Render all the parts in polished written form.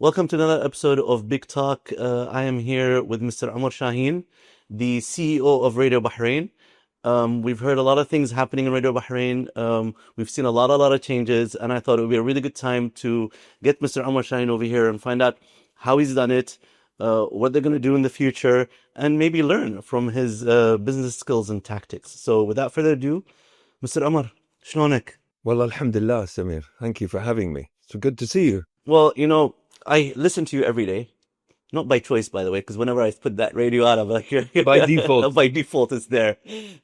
Welcome to another episode of Big Talk. I am here with Mr. Omar Shaheen, the CEO of Radio Bahrain. We've heard a lot of things happening in Radio Bahrain. We've seen a lot of changes, and I thought it would be a really good time to get Mr. Omar Shaheen over here and find out how he's done it, what they're going to do in the future, and maybe learn from his business skills and tactics. So without further ado, Mr. Omar, shlonek? Well, alhamdulillah, Sameer. Thank you for having me. It's good to see you. Well, I listen to you every day. Not by choice, by the way, because whenever I put that radio out, I'm like, By default. By default, it's there.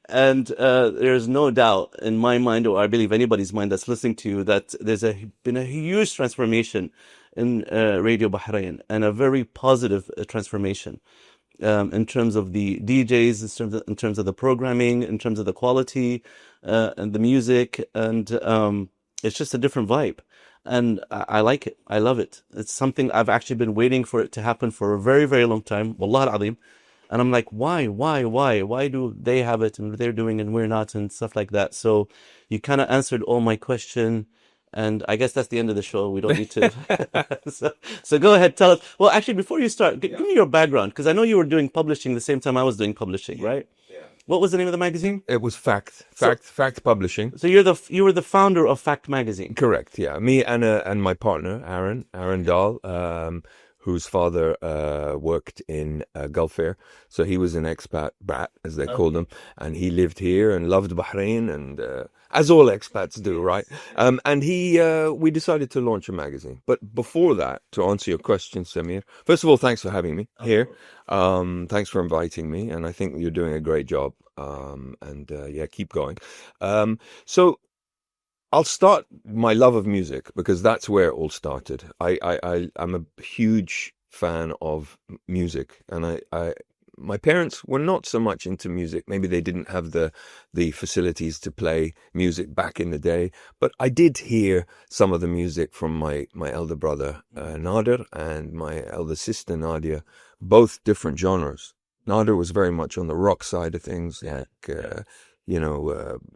And there's no doubt in my mind, or I believe anybody's mind that's listening to you, that there's been a huge transformation in Radio Bahrain, and a very positive transformation in terms of the DJs, in terms of the programming, in terms of the quality and the music, and it's just a different vibe. And I like it. I love it. It's something I've actually been waiting for it to happen for a very, very long time. Wallah al-azim. And I'm like, why? Why do they have it and they're doing it and we're not, and stuff like that? So you kind of answered all my question. And I guess that's the end of the show. We don't need to. So go ahead, tell us. Well, actually, before you start, give me your background, because I know you were doing publishing the same time I was doing publishing, right? What was the name of the magazine? It was Fact Publishing. So you were the founder of Fact Magazine. Correct, yeah. Me and my partner, Aaron Dahl, whose father worked in Gulf Air. So he was an expat brat, as they called him. And he lived here and loved Bahrain, and as all expats do, right? And we decided to launch a magazine. But before that, to answer your question, Sameer, first of all, thanks for having me here. Thanks for inviting me, and I think you're doing a great job. Keep going. So I'll start my love of music, because that's where it all started. I'm a huge fan of music, and my parents were not so much into music. Maybe they didn't have the facilities to play music back in the day, but I did hear some of the music from my elder brother Nader and my elder sister Nadia, both different genres. Nader was very much on the rock side of things, like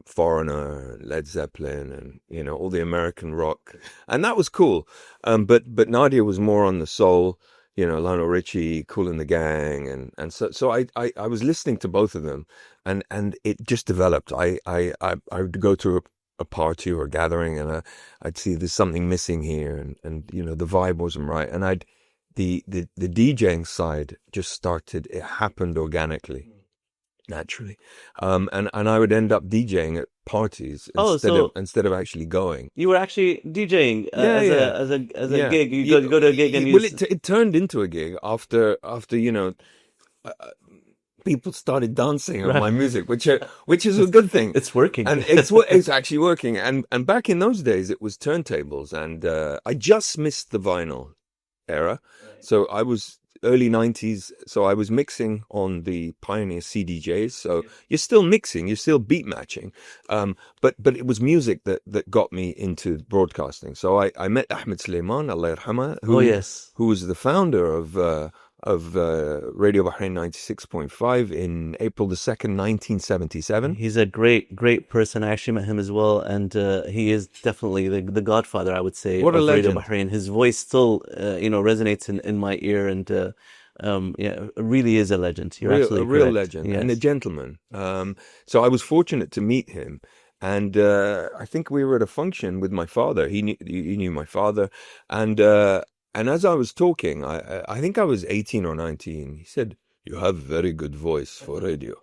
Foreigner, Led Zeppelin, and all the American rock, and that was cool. But Nadia was more on the soul. Lionel Richie, Kool and the Gang, and so I was listening to both of them, and it just developed. I would go to a party or a gathering, and I'd see there's something missing here, and the vibe wasn't right, and the DJing side just started. It happened organically, naturally, and I would end up DJing at parties instead of actually going. You were actually DJing as a gig. You go to a gig, and it turned into a gig after people started dancing on my music, which is a good thing. It's working, and it's actually working. And back in those days, it was turntables, and I just missed the vinyl era, so I was early 90s, so I was mixing on the Pioneer CDJs. So you're still mixing, you're still beat matching, but it was music that got me into broadcasting. So I met Ahmed Suleiman, Allah yarhamah, who was the founder of Radio Bahrain 96.5 in April the 2nd, 1977. He's a great person. I actually met him as well, and he is definitely the godfather, I would say, what of a legend. Radio Bahrain. His voice still resonates in my ear, and really is a legend. You're absolutely real correct. legend, Yes. and a gentleman. So I was fortunate to meet him, and I think we were at a function with my father. He knew my father, and as I was talking, I think I was 18 or 19. He said, "You have very good voice for radio,"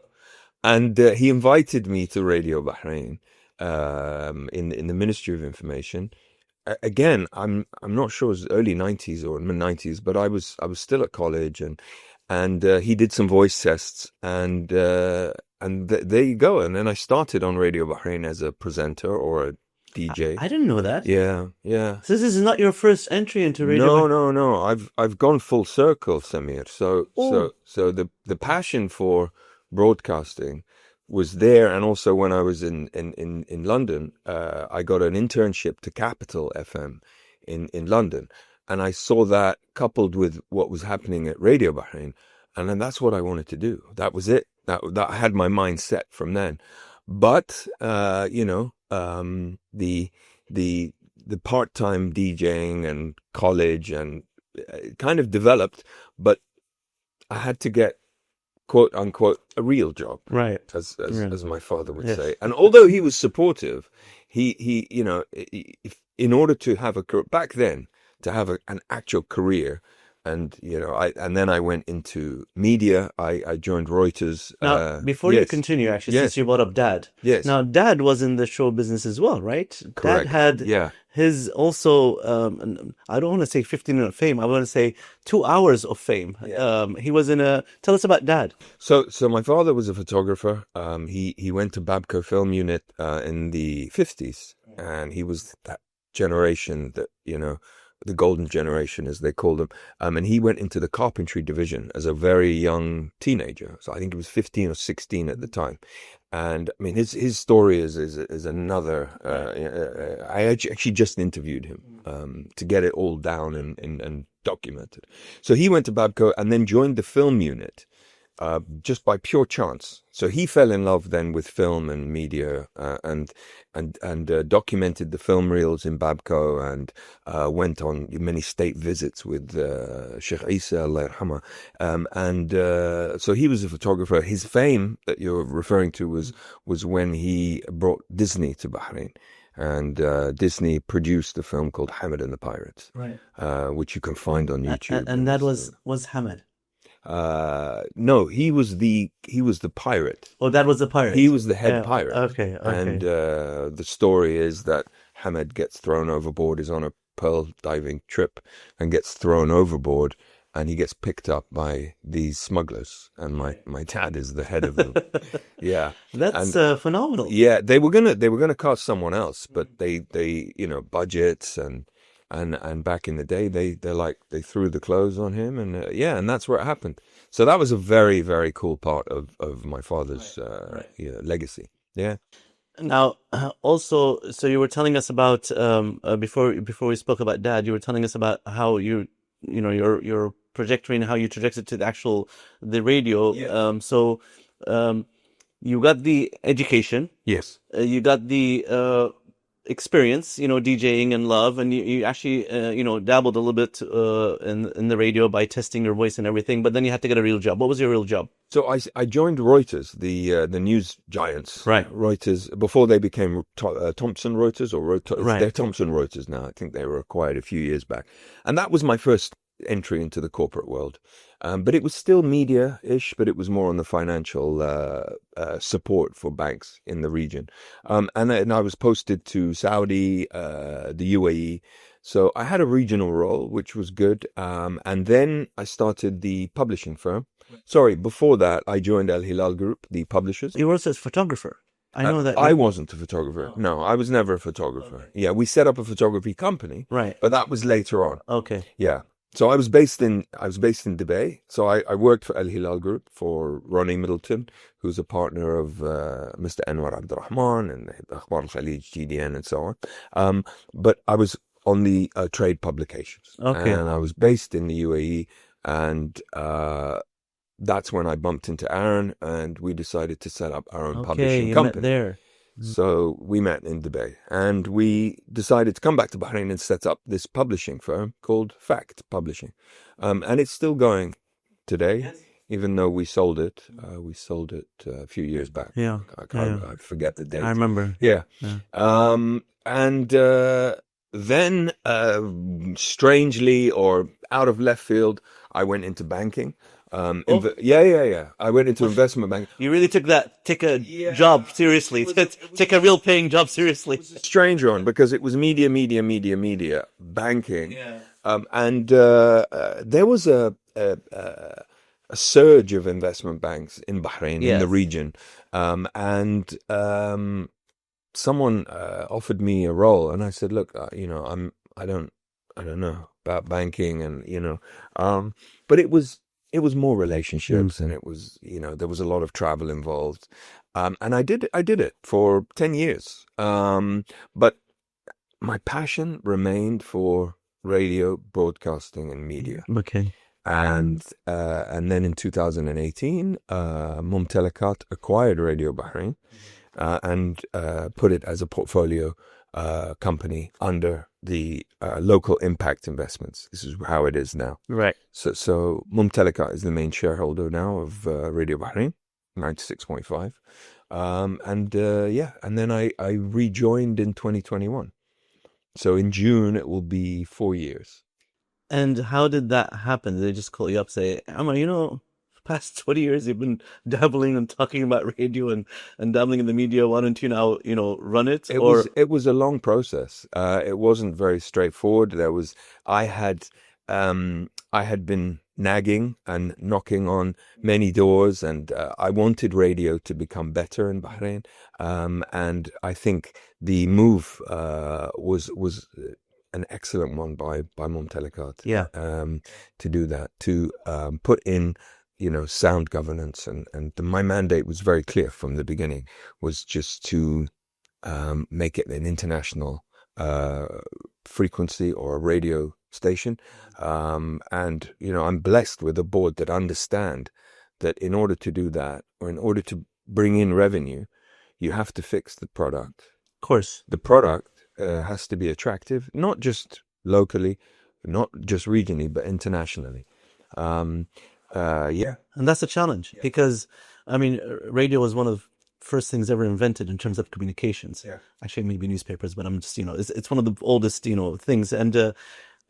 and he invited me to Radio Bahrain in the Ministry of Information. Again, I'm not sure it was early 90s or mid 90s, but I was still at college, and he did some voice tests, and there you go. And then I started on Radio Bahrain as a presenter or a DJ. I didn't know that. Yeah. So this is not your first entry into radio? No. I've gone full circle, Sameer. So the passion for broadcasting was there, and also when I was in London, I got an internship to Capital FM in London, and I saw that coupled with what was happening at Radio Bahrain, and then that's what I wanted to do. That was it. That I had my mind set from then. But the part-time DJing and college and kind of developed, but I had to get, quote unquote, a real job, Right. as my father would Yes. say. And although he was supportive, he in order to have back then, to have an actual career, and then I went into media. I joined Reuters. Now, before you continue, actually, Yes. since you brought up Dad. Yes. Now, Dad was in the show business as well, right? Correct. Dad had Yeah. his also, I don't want to say 15-minute fame. I want to say 2 hours of fame. Yeah. He was tell us about Dad. So my father was a photographer. He went to Babco Film Unit in the 50s, and he was that generation that, the golden generation, as they called them. And he went into the carpentry division as a very young teenager. So I think he was 15 or 16 at the time. And I mean, his story is another. I actually just interviewed him to get it all down and documented. So he went to Babco and then joined the film unit. Just by pure chance. So he fell in love then with film and media, and documented the film reels in Babco, and went on many state visits with Sheikh Isa, Allah yarhamah. So he was a photographer. His fame that you're referring to was when he brought Disney to Bahrain. And Disney produced a film called Hamid and the Pirates, right? Which you can find on YouTube. And that was Hamid. No, he was the pirate. Oh, that was the pirate. He was the head pirate. Okay. And the story is that Hamid gets thrown overboard, is on a pearl diving trip and gets thrown overboard, and he gets picked up by these smugglers, and my dad is the head of them. Yeah. That's phenomenal. Yeah, they were gonna cast someone else, but they budgets and back in the day, they threw the clothes on him, and and that's where it happened. So that was a very, very cool part of my father's legacy. Yeah. Now, also, so you were telling us about before we spoke about Dad, you were telling us about how your trajectory and how you trajected to the radio. Yeah. You got the education. Yes. You got the experience, DJing and love, and you actually dabbled a little bit in the radio by testing your voice and everything, but then you had to get a real job. What was your real job? So I joined Reuters, the news giants. Right. Reuters, before they became Thomson Reuters, Right. They're Thomson Reuters now. I think they were acquired a few years back. And that was my first entry into the corporate world. But it was still media-ish, but it was more on the financial support for banks in the region. And I was posted to Saudi, the UAE. So I had a regional role, which was good. And then I started the publishing firm. Sorry, before that, I joined Al Hilal Group, the publishers. You were also a photographer. I know that. I wasn't a photographer. No, I was never a photographer. Okay. Yeah, we set up a photography company. Right. But that was later on. Okay. Yeah. So I was based in Dubai. So I worked for Al Hilal Group for Ronnie Middleton, who's a partner of Mr. Anwar Abdurrahman and Akhbar Al-Khalij, GDN, and so on. But I was on the trade publications. Okay. And I was based in the UAE, and that's when I bumped into Aaron, and we decided to set up our own publishing company. Met there. So we met in Dubai, and we decided to come back to Bahrain and set up this publishing firm called Fact Publishing. And it's still going today, yes. Even though we sold it. We sold it a few years back. Yeah. I forget the date. I remember. Yeah. And then, strangely or out of left field, I went into banking. I went into investment banking. You really took a job seriously, take a real paying job seriously. Strange one, because it was media, banking. Yeah. And there was a surge of investment banks in Bahrain, in the region. And someone offered me a role, and I said, look, I don't know about banking, and but it was more relationships, and it was, there was a lot of travel involved. And I did it for 10 years. But my passion remained for radio, broadcasting, and media. Okay. And then in 2018, Mumtalakat acquired Radio Bahrain, and put it as a portfolio company under the local impact investments. This is how it is now. Right. So Mumtalika is the main shareholder now of Radio Bahrain, 96.5. And then I rejoined in 2021. So in June, it will be 4 years. And how did that happen? Did they just call you up, say, Amar, past 20 years you've been dabbling and talking about radio and dabbling in the media. Why don't you now, run it? It was a long process. It wasn't very straightforward. I had been nagging and knocking on many doors, and I wanted radio to become better in Bahrain. And I think the move was an excellent one by Mumtalakat. Yeah. To do that, to put in sound governance, and my mandate was very clear from the beginning, was just to make it an international frequency or a radio station. And I'm blessed with a board that understand that in order to do that, or in order to bring in revenue, you have to fix the product. Of course. The product has to be attractive, not just locally, not just regionally, but internationally. Yeah. And that's a challenge because, radio was one of the first things ever invented in terms of communications. Yeah. Actually, maybe newspapers, but I'm just, it's one of the oldest, things. And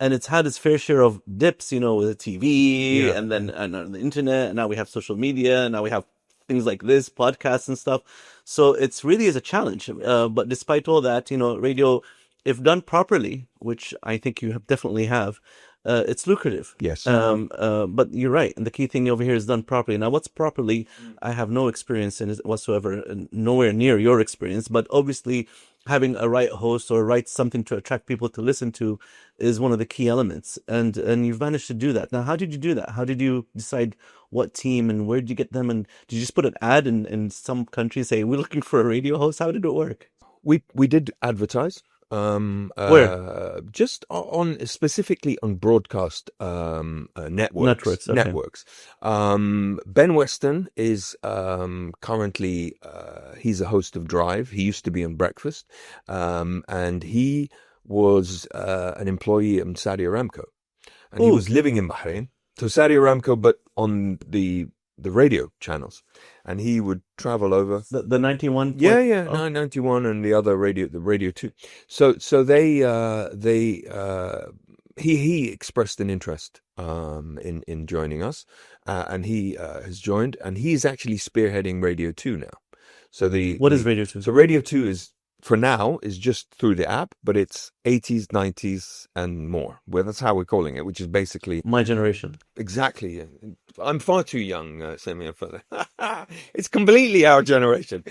it's had its fair share of dips, with the TV and then on the internet. And now we have social media. And now we have things like this, podcasts and stuff. So it's really is a challenge. But despite all that, radio, if done properly, which I think you definitely have, it's lucrative. Yes. But you're right. And the key thing over here is done properly. Now, what's properly, I have no experience in it whatsoever, nowhere near your experience. But obviously, having a right host or something to attract people to listen to is one of the key elements. And you've managed to do that. Now, how did you do that? How did you decide what team and where did you get them? And did you just put an ad in some countries, say, we're looking for a radio host? How did it work? We did advertise. Where? Just specifically on broadcast networks. Okay. Networks. Ben Weston is currently he's a host of Drive. He used to be on Breakfast, and he was an employee of Saudi Aramco, and he was living in Bahrain. So Saudi Aramco, but on the radio channels, and he would travel over the 91. 91 and the other radio 2. So he expressed an interest in joining us, and he has joined, and he's actually spearheading Radio 2 now. So what is Radio 2? So Radio 2 is, for now, is just through the app, but it's 80s, 90s, and more. Well, that's how we're calling it, which is basically my generation. Exactly. I'm far too young, Sameer, for that. It's completely our generation.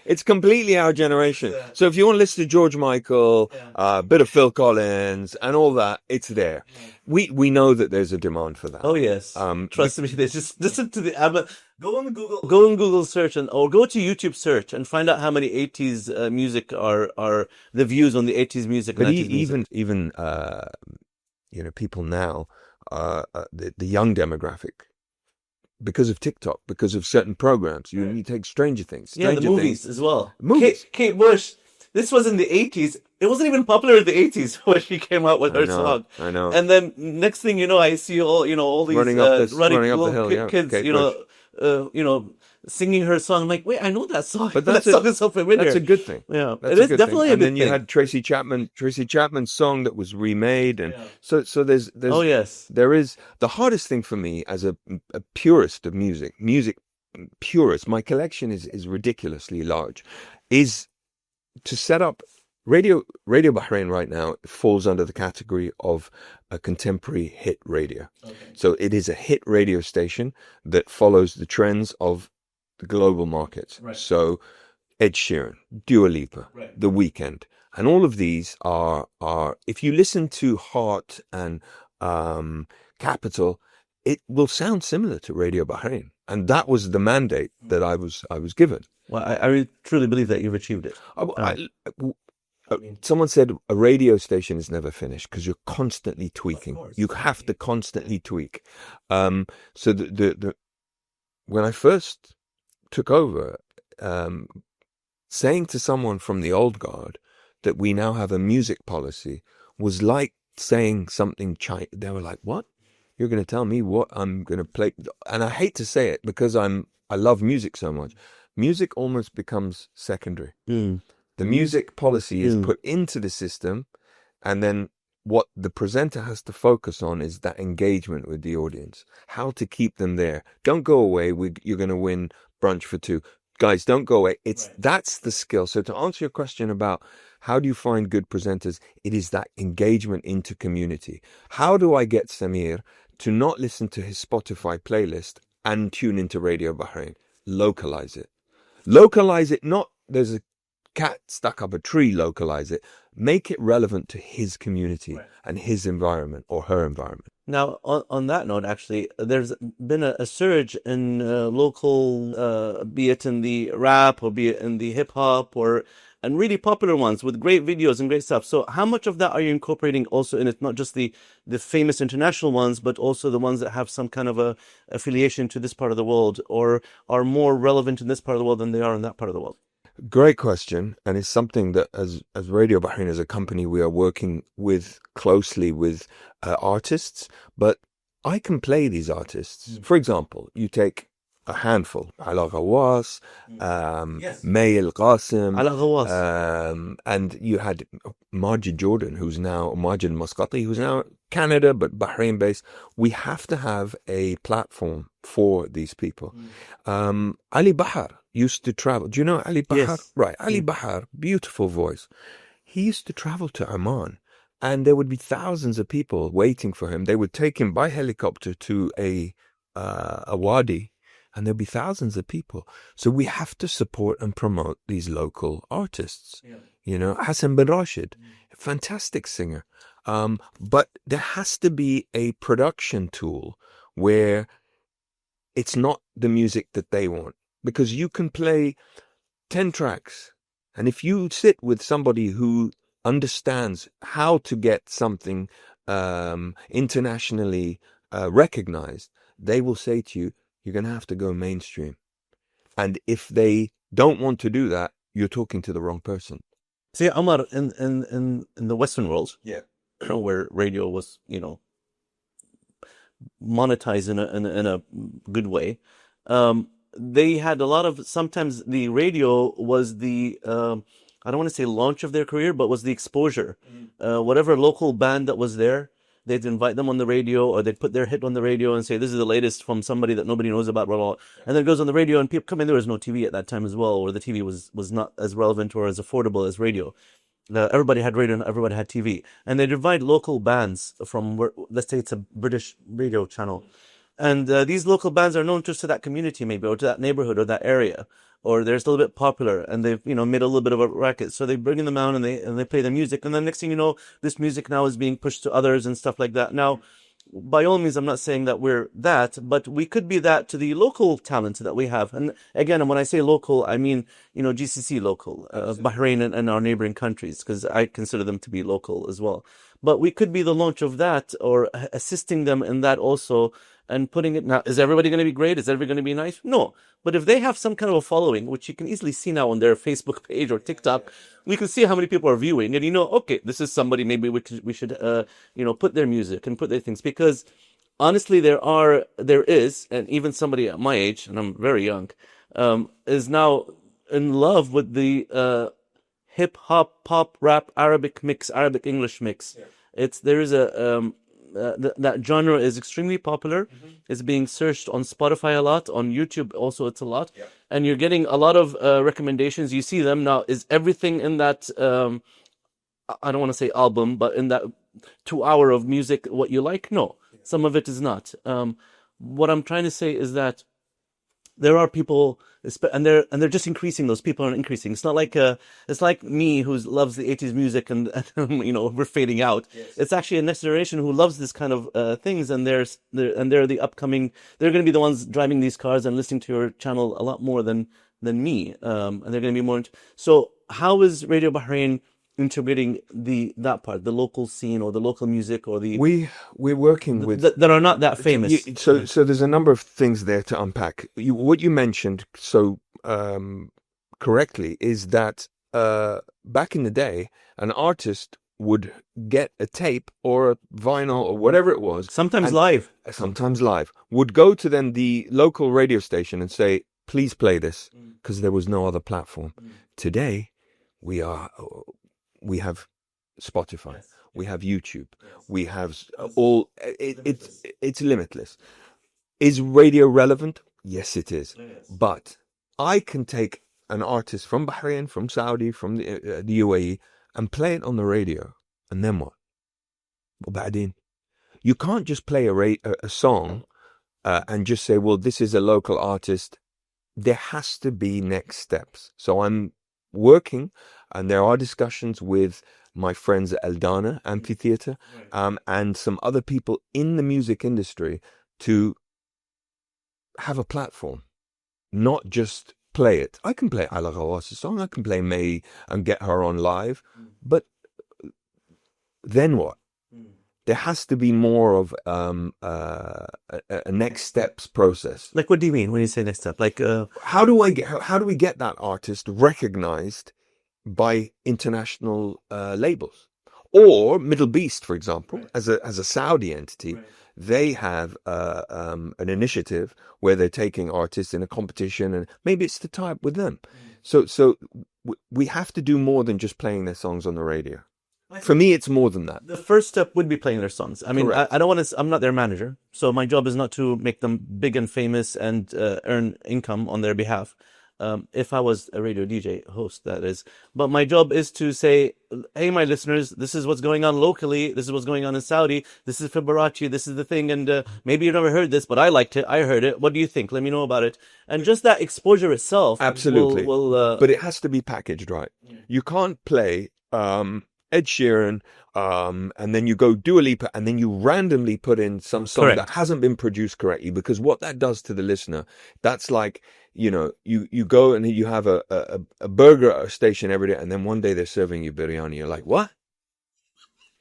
It's completely our generation. Yeah. So if you want to listen to George Michael, a bit of Phil Collins, and all that, it's there. Yeah. We know that there's a demand for that. Oh yes. Trust me. There's just listen to the ABBA. Go on Google search or go to YouTube search and find out how many 80s music are the views on the 80s music. But even people now, the young demographic, because of TikTok, because of certain programs, you take Stranger Things. The movies as well. Movies. Kate Bush. This was in the 80s. It wasn't even popular in the 80s when she came out with her song. I know. And then next thing you know, I see all these running up the hill, kids, Kate singing her song. I'm like, wait, I know that song. But that song is so familiar. That's a good thing. Yeah, it is definitely a good thing. And then you had Tracy Chapman's song that was remade, and so there's oh yes, there is. The hardest thing for me as a purist of music purist, my collection is ridiculously large, is to set up Radio Bahrain right now falls under the category of a contemporary hit radio. Okay. So it is a hit radio station that follows the trends of the global markets. Right. So Ed Sheeran, Dua Lipa, The Weeknd, and all of these are if you listen to Heart and Capital, it will sound similar to Radio Bahrain. And that was the mandate that I was given. Well, I really truly believe that you've achieved it. Someone said a radio station is never finished because you're constantly tweaking. You have to constantly tweak. So when I first took over, saying to someone from the old guard that we now have a music policy was like saying something they were like, what? You're going to tell me what I'm going to play? And I hate to say it because I love music so much. Music almost becomes secondary. Mm. The music policy is put into the system, and then what the presenter has to focus on is that engagement with the audience, how to keep them there. Don't go away. You're going to win brunch for two. Guys, don't go away. That's the skill. So to answer your question about how do you find good presenters, it is that engagement into community. How do I get Sameer to not listen to his Spotify playlist and tune into Radio Bahrain? Localize it. Localize it, not there's a cat stuck up a tree, localize it. Make it relevant to his community and his environment or her environment. Now, on that note, actually, there's been a surge in local, be it in the rap or be it in the hip hop and really popular ones with great videos and great stuff. So how much of that are you incorporating also in it? Not just the famous international ones, but also the ones that have some kind of a affiliation to this part of the world or are more relevant in this part of the world than they are in that part of the world? Great question, and it's something that as Radio Bahrain as a company we are working with closely with artists, but I can play these artists. For example, you take a handful, Ala Ghawas, May Al Qasim, Ala Ghawas. and you had Majid Jordan, Majid Masqati, who's now Canada but Bahrain based. We have to have a platform for these people. Ali Bahar used to travel. Do you know Ali Bahar? Yes. Right. Ali Bahar, beautiful voice. He used to travel to Oman, and there would be thousands of people waiting for him. They would take him by helicopter to a wadi, and there'd be thousands of people. So we have to support and promote these local artists. Yeah. You know, Hassan bin Rashid, a fantastic singer. But there has to be a production tool where it's not the music that they want. Because you can play 10 tracks, and if you sit with somebody who understands how to get something internationally recognized, they will say to you, you're going to have to go mainstream. And if they don't want to do that, you're talking to the wrong person. See, Omar, in the Western world, where radio was, monetized in a good way, they had a lot of, sometimes the radio was the, I don't want to say launch of their career, but was the exposure. Whatever local band that was there, they'd invite them on the radio, or they'd put their hit on the radio and say, this is the latest from somebody that nobody knows about, blah, blah, blah. And then it goes on the radio, and people come in. There was no TV at that time as well, or the TV was not as relevant or as affordable as radio. Everybody had radio and everybody had TV. And they'd invite local bands from, let's say it's a British radio channel. And these local bands are known just to that community, maybe, or to that neighborhood or that area, or they're still a bit popular, and they've made a little bit of a racket. So they bring them out and they play the music, and then next thing you know, this music now is being pushed to others and stuff like that. Now, by all means, I'm not saying that we're that, but we could be that to the local talent that we have. And again, when I say local, I mean GCC local, Bahrain and our neighboring countries, because I consider them to be local as well. But we could be the launch of that, or assisting them in that also. And putting it now, is everybody going to be great? Is everybody going to be nice? No. But if they have some kind of a following, which you can easily see now on their Facebook page or TikTok, we can see how many people are viewing, and okay, this is somebody maybe we should put their music and put their things, because honestly, there is, and even somebody at my age, and I'm very young, is now in love with the hip hop, pop, rap, Arabic mix, Arabic English mix. Yeah. There is a that genre is extremely popular. It's being searched on Spotify a lot, on YouTube also it's a lot, and you're getting a lot of recommendations. You see them now. Is everything in that I don't want to say album, but in that 2 hour of music what you like? No, some of it is not. What I'm trying to say is that there are people, and they're just increasing. Those people are increasing. It's not like it's like me who loves the 80s music and we're fading out. Yes. It's actually a next generation who loves this kind of things, and they're the upcoming. They're going to be the ones driving these cars and listening to your channel a lot more than me. And they're going to be more. So how is Radio Bahrain integrating that part, the local scene or the local music, or we're working with that are not that famous? So there's a number of things there to unpack. What you mentioned so correctly is that back in the day, an artist would get a tape or a vinyl or whatever it was. Sometimes live. Sometimes live. Would go to then the local radio station and say, please play this, because there was no other platform. Today, we have Spotify. Yes. We have YouTube. Yes. We have it's limitless. Is radio relevant? Yes, it is. Yes. But I can take an artist from Bahrain, from Saudi, from the UAE, and play it on the radio. And then what? وبعدين? You can't just play a song and just say, well, this is a local artist. There has to be next steps. So I'm working, and there are discussions with my friends at Eldana Amphitheatre, and some other people in the music industry to have a platform, not just play it. I can play Ala Ghawas' song, I can play May and get her on live, but then what? There has to be more of a next steps process. Like, what do you mean when you say next step? Like, how do we get that artist recognized by international labels? Or Middle Beast, for example, as a Saudi entity, they have an initiative where they're taking artists in a competition, and maybe it's to tie up with them. So we have to do more than just playing their songs on the radio. For me, it's more than that. The first step would be playing their songs. I mean, I don't want to. I'm not their manager, so my job is not to make them big and famous and earn income on their behalf. If I was a radio DJ host, that is. But my job is to say, hey, my listeners, this is what's going on locally. This is what's going on in Saudi. This is Fibonacci. This is the thing. And maybe you've never heard this, but I liked it. I heard it. What do you think? Let me know about it. And just that exposure itself. Absolutely. But it has to be packaged right. You can't play Ed Sheeran, and then you go Dua Lipa, and then you randomly put in some song that hasn't been produced correctly, because what that does to the listener, that's like, you go and you have a burger station every day, and then one day they're serving you biryani. You're like, what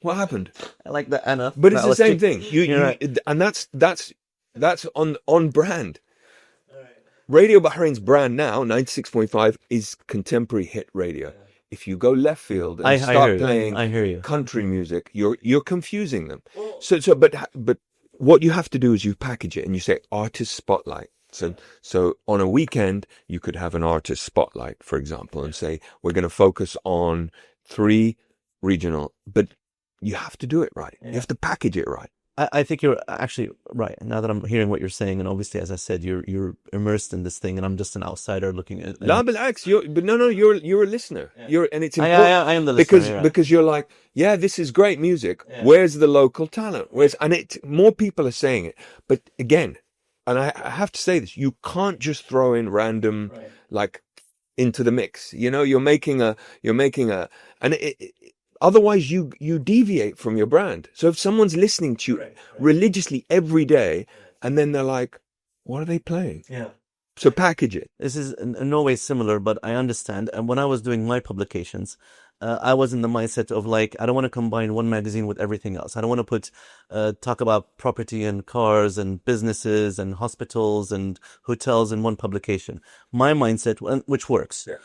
happened? I like that, Anna. But it's the same thing. And that's on brand. Radio Bahrain's brand now, 96.5, is contemporary hit radio. If you go left field and start playing country music, you're confusing them. But what you have to do is you package it and you say artist spotlight. So on a weekend you could have an artist spotlight, for example, and say we're going to focus on 3 regional. But you have to do it right. You have to package it right. I think you're actually right. Now that I'm hearing what you're saying, and obviously, as I said, you're immersed in this thing, and I'm just an outsider looking at. No, but Alex, you're a listener. And it's important. I am the listener because you're like, yeah, this is great music. Yeah. Where's the local talent? More people are saying it, but again, and I have to say this: you can't just throw in random like into the mix. You're making a, and otherwise, you deviate from your brand. So if someone's listening to you religiously every day, and then they're like, what are they playing? Yeah. So package it. This is in no way similar, but I understand. And when I was doing my publications, I was in the mindset of like, I don't want to combine one magazine with everything else. I don't want to talk about property and cars and businesses and hospitals and hotels in one publication. My mindset, which works. Yeah.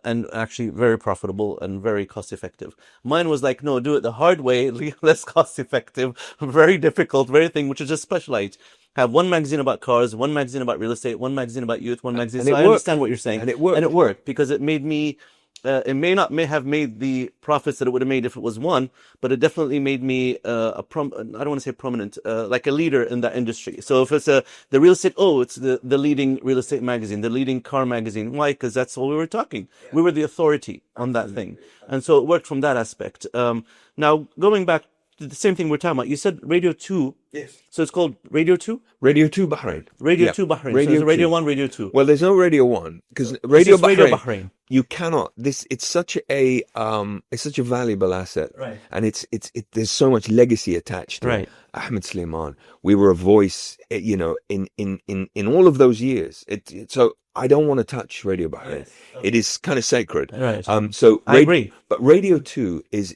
And actually very profitable and very cost effective. Mine was like, no, do it the hard way, less cost effective, very difficult, very thing, which is just specialized. Have one magazine about cars, one magazine about real estate, one magazine about youth, one magazine. So I understand what you're saying. And it worked. And it worked because it made me, it may have made the profits that it would have made if it was one, but it definitely made me I don't want to say prominent, like a leader in that industry. So if it's the real estate, it's the leading real estate magazine, the leading car magazine. Why? Because that's all we were talking. Yeah. We were the authority on that thing. And so it worked from that aspect. Now, going back to the same thing we're talking about, you said Radio 2. Yes. So it's called Radio 2? Radio 2 Bahrain. Radio 2 Bahrain. So it's Radio 1, Radio 2. Well, there's no Radio 1 because Radio Bahrain. You cannot. It's such a valuable asset, right? And there's so much legacy attached to it. Ahmed Sleiman. We were a voice, in all of those years. So I don't want to touch Radio Bahrain. Yes. Okay. It is kind of sacred. Right. So I agree. But Radio 2 is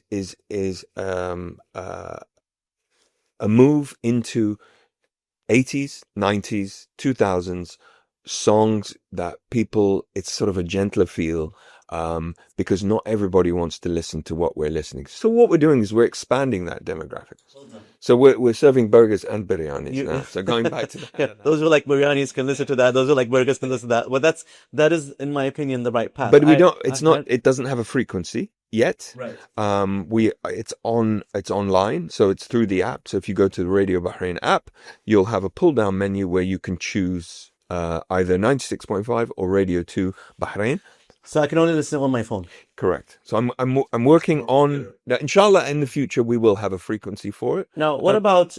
a move into 80s, 90s, 2000s songs that people, it's sort of a gentler feel. because not everybody wants to listen to what we're listening. So what we're doing is we're expanding that demographic. So we're serving burgers and biryanis now. So going back to that. Yeah, those who like biryanis can listen to that. Those who like burgers can listen to that. But that is, in my opinion, the right path. But we don't. It's not. It doesn't have a frequency yet. Right. It's online, so it's through the app. So if you go to the Radio Bahrain app, you'll have a pull-down menu where you can choose either 96.5 or Radio 2 Bahrain. So I can only listen on my phone. Correct. So I'm working on that. Inshallah, in the future we will have a frequency for it. Now, what about?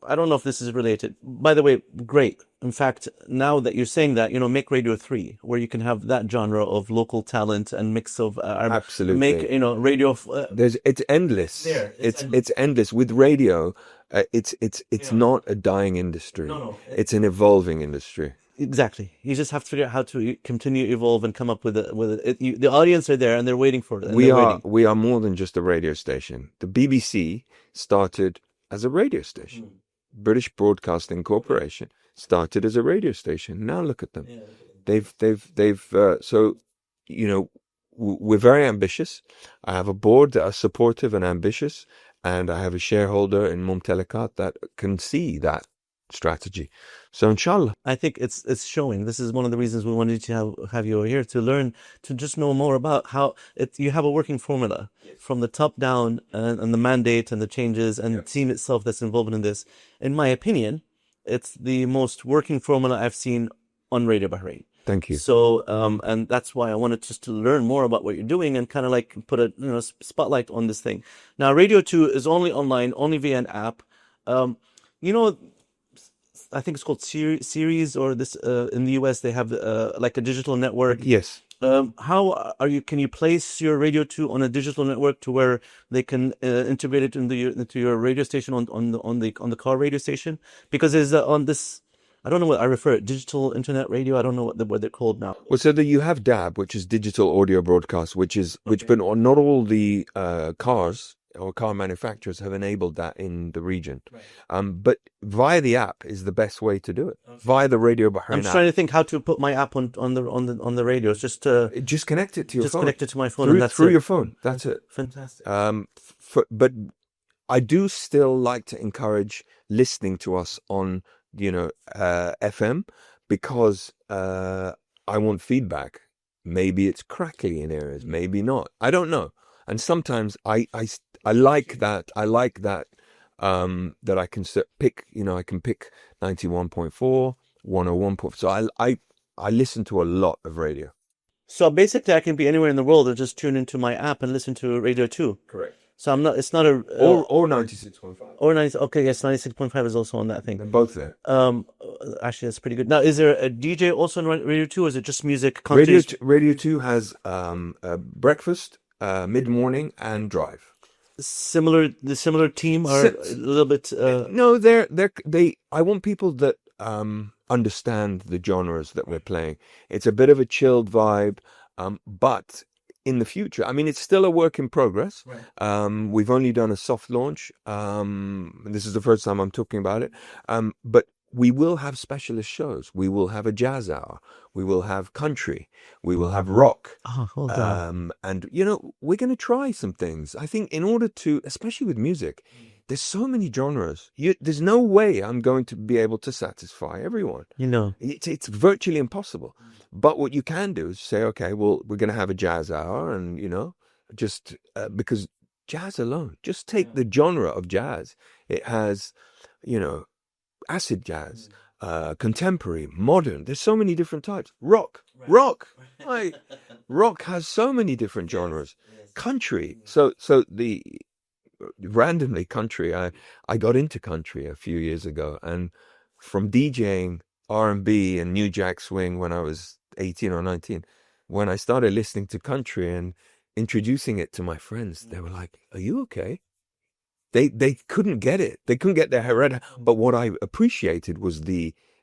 I don't know if this is related. By the way, great. In fact, now that you're saying that, make Radio 3, where you can have that genre of local talent and mix of absolutely make radio. It's endless. It's endless with radio. It's not a dying industry. No. It's an evolving industry. Exactly. You just have to figure out how to continue to evolve and come up with it. The audience are there and they're waiting for it. We are more than just a radio station. The BBC started as a radio station. British Broadcasting Corporation started as a radio station. Now look at them. They've so we're very ambitious. I have a board that are supportive and ambitious, and I have a shareholder in Mumtalakat that can see that strategy. So inshallah, I think it's showing. This is one of the reasons we wanted to have you here, to learn, to just know more about how you have a working formula from the top down, and the mandate and the changes and the team itself that's involved in this. In my opinion, it's the most working formula I've seen on Radio Bahrain. Thank you. So, and that's why I wanted just to learn more about what you're doing and kind of like put a spotlight on this thing. Now, Radio 2 is only online, only via an app. I think it's called Series, or this in the US they have like a digital network. Yes. How can you place your Radio 2 on a digital network to where they can integrate it into your radio station on the car radio station? Because there's on this, I don't know what I refer it, digital internet radio. I don't know what they're called now. Well, so that you have DAB, which is digital audio broadcast, which but not all the cars or car manufacturers have enabled that in the region. Right. But via the app is the best way to do it. Okay. Via the Radio Bahrain I'm trying to think how to put my app on the radio. It's just connect it to your phone. Just connect it to my phone through your phone. That's it. Fantastic. But I do still like to encourage listening to us on FM, because I want feedback. Maybe it's crackly in areas, maybe not. I don't know. And sometimes I like that. I like that that I can pick. I can pick 91.4, 101.4. So I listen to a lot of radio. So basically, I can be anywhere in the world and just tune into my app and listen to Radio 2. Correct. So I'm not. It's not a or 96.5 or 90. Okay, yes, 96.5 is also on that thing. They're both there. Actually, that's pretty good. Now, is there a DJ also on Radio 2, or is it just music? Radio 2 has breakfast, mid-morning, and drive. The similar team are a little bit. No, I want people that understand the genres that we're playing. It's a bit of a chilled vibe, but in the future, I mean, it's still a work in progress. Right. We've only done a soft launch. This is the first time I'm talking about it. But we will have specialist shows. We will have a jazz hour. We will have country. We will have rock. Oh, hold on. And, we're going to try some things. I think in order to, especially with music, there's so many genres. There's no way I'm going to be able to satisfy everyone. It's virtually impossible. But what you can do is say, okay, well, we're going to have a jazz hour, and, just because jazz alone, just take the genre of jazz. It has, acid jazz, contemporary, modern. There's so many different types. Rock. Rock has so many different genres. Country. So randomly country. I got into country a few years ago, and from DJing R&B and New Jack Swing when I was 18 or 19, when I started listening to country and introducing it to my friends, they were like, "Are you okay?" They couldn't get it. They couldn't get their head around. But what I appreciated was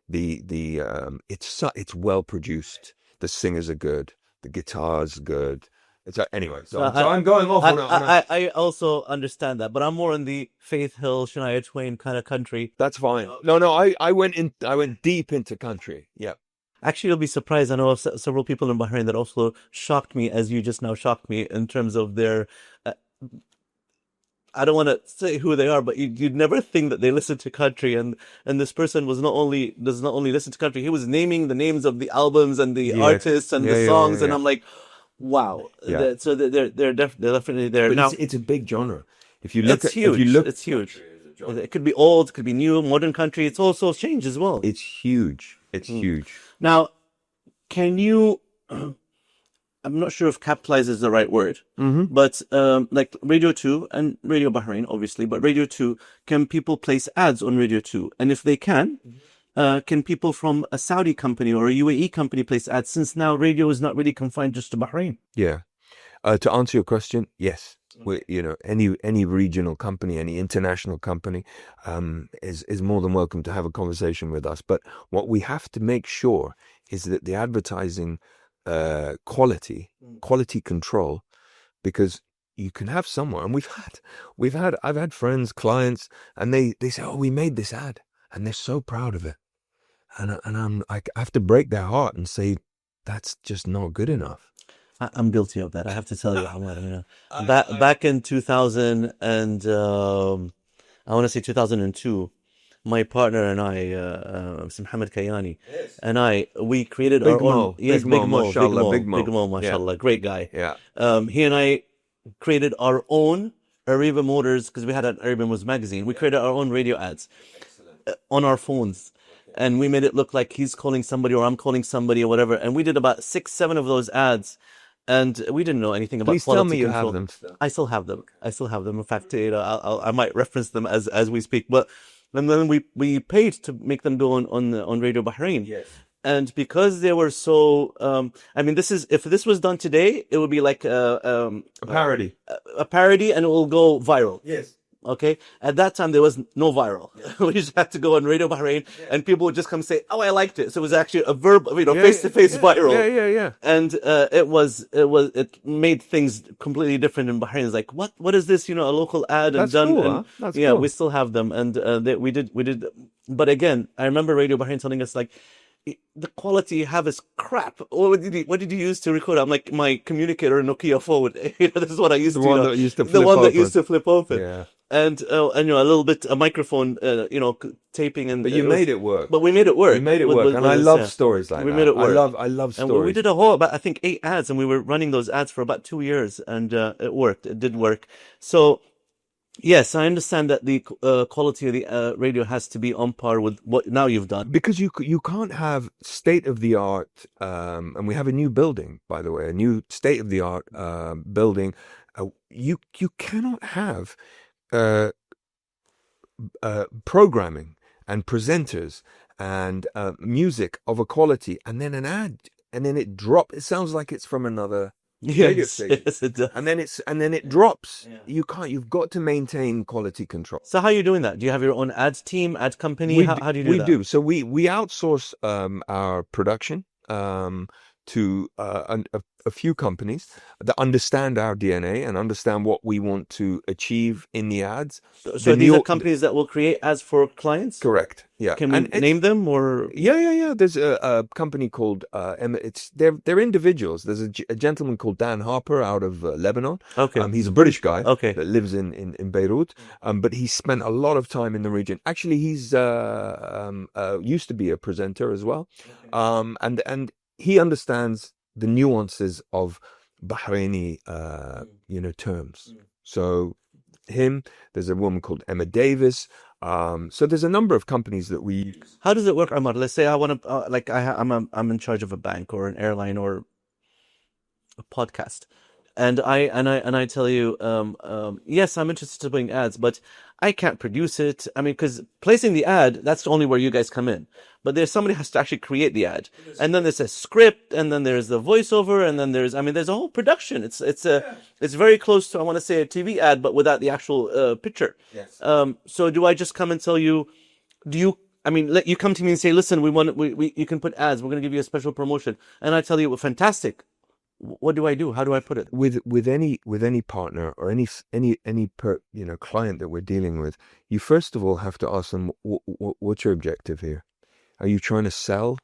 it's well produced. The singers are good. The guitar's good. Anyway, so I'm going off on I also understand that, but I'm more in the Faith Hill, Shania Twain kind of country. That's fine. No, I went deep into country. Yeah. Actually, you'll be surprised. I know of several people in Bahrain that also shocked me, as you just now shocked me, in terms of their. Uh, I don't want to say who they are, but you'd never think that they listen to country, and this person was does not only listen to country, he was naming the names of the albums and the Yeah, artists and yeah, the yeah, songs, yeah, and yeah. I'm like, wow. Yeah. So they're definitely there But now. it's a big genre. If you look It's at if you huge. look, It's huge. It could be old, it could be new, modern country. It's also changed as well. it's huge. It's huge. Now, can you? I'm not sure if capitalize is the right word, but like Radio 2 and Radio Bahrain, obviously, but Radio 2, can people place ads on Radio 2? And if they can people from a Saudi company or a UAE company place ads, since now radio is not really confined just to Bahrain? Yeah. To answer your question, yes. Any regional company, any international company, is more than welcome to have a conversation with us. But what we have to make sure is that the advertising quality control, because you can have somewhere, and I've had friends, clients, and they say, oh, we made this ad, and they're so proud of it, and I have to break their heart and say that's just not good enough. I'm guilty of that. I have to tell you, Ahmad. Back in 2000 and I want to say 2002, my partner and I, Mohammed Kayani, and we created our own. Yes, Big Mo, mashallah, great guy. Yeah. He and I created our own Arriba Motors, because we had an Arriba Motors magazine. We created our own radio ads on our phones. And we made it look like he's calling somebody or I'm calling somebody or whatever. And we did about 6, 7 of those ads. And we didn't know anything about Please quality tell me you control. have them still. I still have them. In fact, I might reference them as we speak. But then we paid to make them go on Radio Bahrain. Yes. And because they were so, if this was done today, it would be like A parody. a parody, and it will go viral. Yes. Okay. At that time, there was no viral. We just had to go on Radio Bahrain, and people would just come say, "Oh, I liked it." So it was actually a face-to-face viral. Yeah. And it made things completely different in Bahrain. It's like, what is this? A local ad and That's done. cool, And, huh? That's yeah, cool. we still have them, and we did. But again, I remember Radio Bahrain telling us like, the quality you have is crap. What did you use to record? I'm like, my communicator Nokia phone. This is what I used to. The one that used to flip the one open. that used to flip open. Yeah. And a little bit a microphone, taping, and But you made it work. But we made it work. We made it work, and I love stories like that. We made it work. I love And stories. we did a whole about, I think, 8 ads, and we were running those ads for about 2 years, and it worked. It did work. So yes, I understand that the quality of the radio has to be on par with what now you've done. Because you can't have state of the art, and we have a new building, by the way, a new state of the art building. You cannot have programming and presenters and music of a quality, and then an ad, and then it drops. It sounds like it's from another radio station. Yes, it does. And then it drops. Yeah. You can't. You've got to maintain quality control. So how are you doing that? Do you have your own ads team, ad company? How do you do that? We do. So we outsource our production to a few companies that understand our DNA and understand what we want to achieve in the ads. So these are companies that will create ads for clients? Correct. Yeah. Can we name them or? Yeah. There's a company called they're individuals. There's a gentleman called Dan Harper out of Lebanon. Okay. He's a British guy. Okay. That lives in Beirut. But he spent a lot of time in the region. Actually, he's used to be a presenter as well. And he understands the nuances of Bahraini, terms. So there's a woman called Emma Davis. So there's a number of companies that we use. How does it work, Omar? Let's say I want to, I'm in charge of a bank or an airline or a podcast, and I tell you, yes, I'm interested in putting ads, but I can't produce it. I mean, because placing the ad, that's only where you guys come in. But somebody has to actually create the ad, and then there's a script, and then there's the voiceover, and then there's a whole production. It's very close to, I want to say, a TV ad, but without the actual picture. Yes. So do I just come and tell you? You come to me and say, listen, you can put ads. We're going to give you a special promotion, and I tell you, well, fantastic. What do I do? How do I put it? With any partner or any client that we're dealing with, you first of all have to ask them, what's your objective here? Are you trying to sell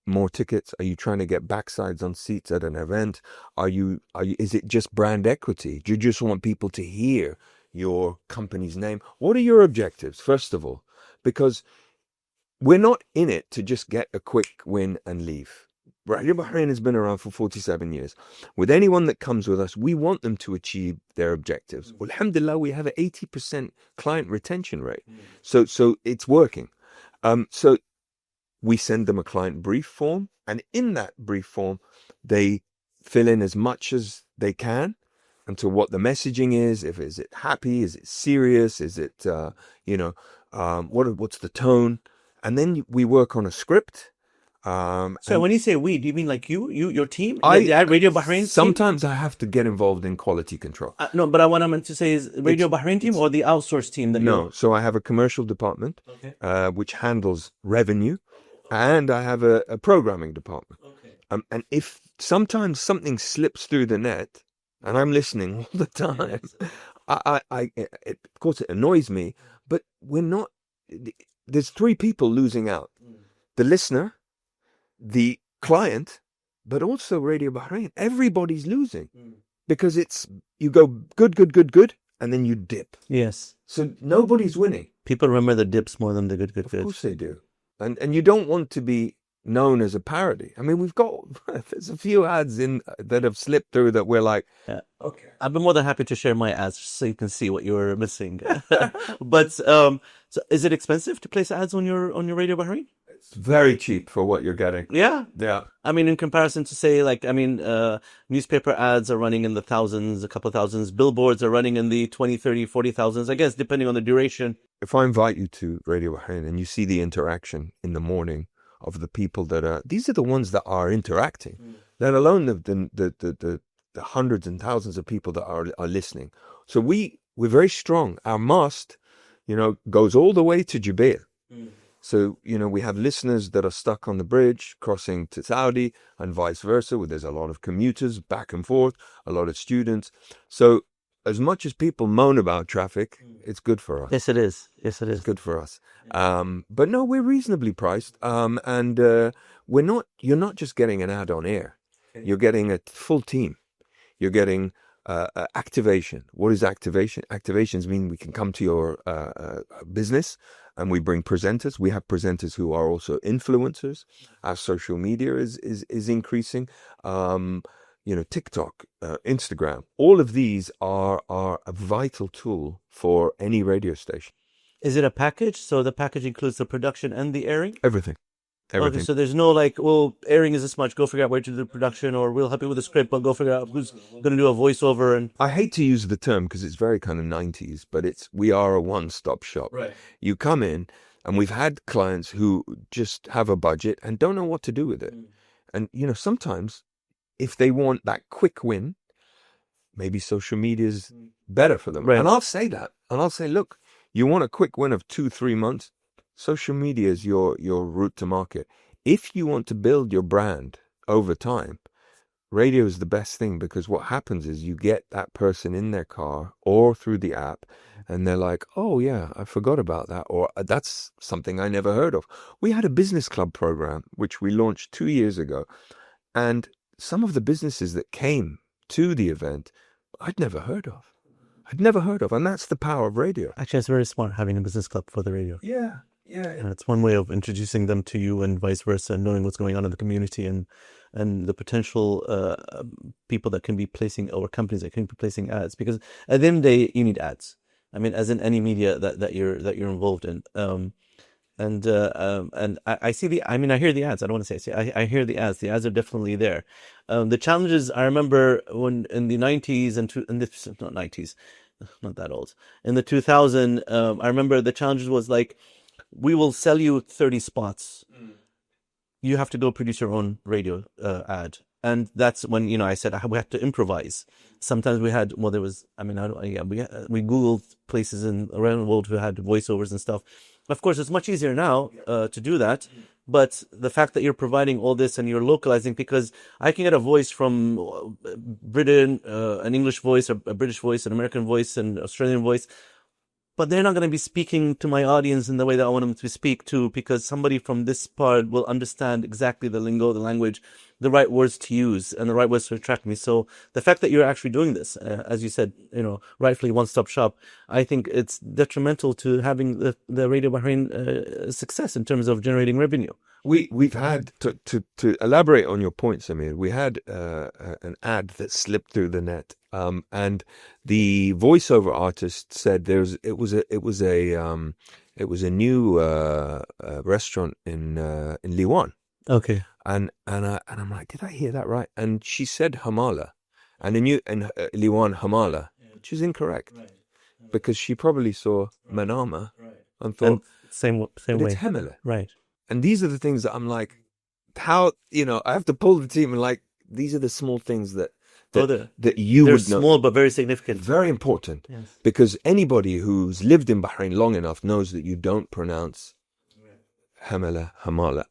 more tickets? Are you trying to get backsides on seats at an event? Is it just brand equity? Do you just want people to hear your company's name? What are your objectives, first of all? Because we're not in it to just get a quick win and leave. Radio Bahrain has been around for 47 years. With anyone that comes with us, we want them to achieve their objectives. Alhamdulillah, we have an 80% client retention rate. So it's working. So we send them a client brief form, and in that brief form, they fill in as much as they can into what the messaging is. Is it happy? Is it serious? Is it, what's the tone? And then we work on a script. So when you say we, do you mean like your team? The Radio Bahrain sometimes team? I have to get involved in quality control. No, but what I meant to say is Radio Bahrain team or the outsourced team? So I have a commercial department, which handles revenue, and I have a programming department. And if sometimes something slips through the net, and I'm listening all the time, of course it annoys me, but there's three people losing out. The listener, the client, but also Radio Bahrain. Everybody's losing because you go good, and then you dip. Yes. So nobody's winning. People remember the dips more than the good. Of course they do. And you don't want to be known as a parody. I mean, there's a few ads that have slipped through that we're like, okay. I've been more than happy to share my ads so you can see what you were missing. But so is it expensive to place ads on your Radio Bahrain? It's very cheap for what you're getting. Yeah. I mean, in comparison to say, newspaper ads are running in the thousands, a couple of thousands. Billboards are running in the 20, 30, 40,000s, I guess, depending on the duration. If I invite you to Radio Bahrain and you see the interaction in the morning of the people these are the ones that are interacting, let alone the hundreds and thousands of people that are listening. So we're very strong. Our mast, goes all the way to Jubail. So, we have listeners that are stuck on the bridge crossing to Saudi and vice versa, where there's a lot of commuters back and forth, a lot of students. So as much as people moan about traffic, it's good for us. Yes, it is. It's good for us. But no, we're reasonably priced. And you're not just getting an ad on air. You're getting a full team. You're getting activation. What is activation? Activations mean we can come to your business and we bring presenters. We have presenters who are also influencers. Our social media is increasing. TikTok, Instagram. All of these are a vital tool for any radio station. Is it a package? So the package includes the production and the airing? Everything. Okay, so there's no airing is this much, go figure out where to do the production, or we'll help you with the script, but go figure out who's going to do a voiceover. And I hate to use the term because it's very kind of 90s, but we are a one-stop shop. Right. You come in, and we've had clients who just have a budget and don't know what to do with it. And, sometimes if they want that quick win, maybe social media is better for them. Right. And I'll say that. And I'll say, look, you want a quick win of 2-3 months? Social media is your route to market. If you want to build your brand over time, radio is the best thing, because what happens is you get that person in their car or through the app and they're like, oh yeah, I forgot about that, or that's something I never heard of. We had a business club program which we launched 2 years ago, and some of the businesses that came to the event I'd never heard of. And that's the power of radio. Actually, it's very smart having a business club for the radio. Yeah. And it's one way of introducing them to you and vice versa, and knowing what's going on in the community and the potential people that can be placing, or companies that can be placing ads. Because at the end of the day, you need ads. I mean, as in any media that you're involved in. And I see I hear the ads. I don't want to say I hear the ads. The ads are definitely there. The challenges, I remember when in the 90s not 90s, not that old. In the 2000, I remember the challenges was like, we will sell you 30 spots. You have to go produce your own radio ad. And that's when, I said we had to improvise. Sometimes we had, we Googled places around the world who had voiceovers and stuff. Of course, it's much easier now to do that. But the fact that you're providing all this and you're localizing, because I can get a voice from Britain, an English voice, a British voice, an American voice, an Australian voice. but they're not going to be speaking to my audience in the way that I want them to speak to, because somebody from this part will understand exactly the lingo, the language, the right words to use, and the right words to attract me. So the fact that you're actually doing this, as you said, rightfully one-stop shop, I think it's detrimental to having the Radio Bahrain success in terms of generating revenue. We've had to elaborate on your point, Sameer. We had an ad that slipped through the net, and the voiceover artist said it was a new restaurant in Liwan. Okay. And I'm like, did I hear that right? And she said Hamala, and in Liwan Hamala, which is incorrect, because she probably saw Manama and thought same way. It's Hamala, right? And these are the things that I'm like, how, I have to pull the team and like, these are the small things that you would know. Small but very significant. Very important. Yes. Because anybody who's lived in Bahrain long enough knows that you don't pronounce Hamala, Hamala.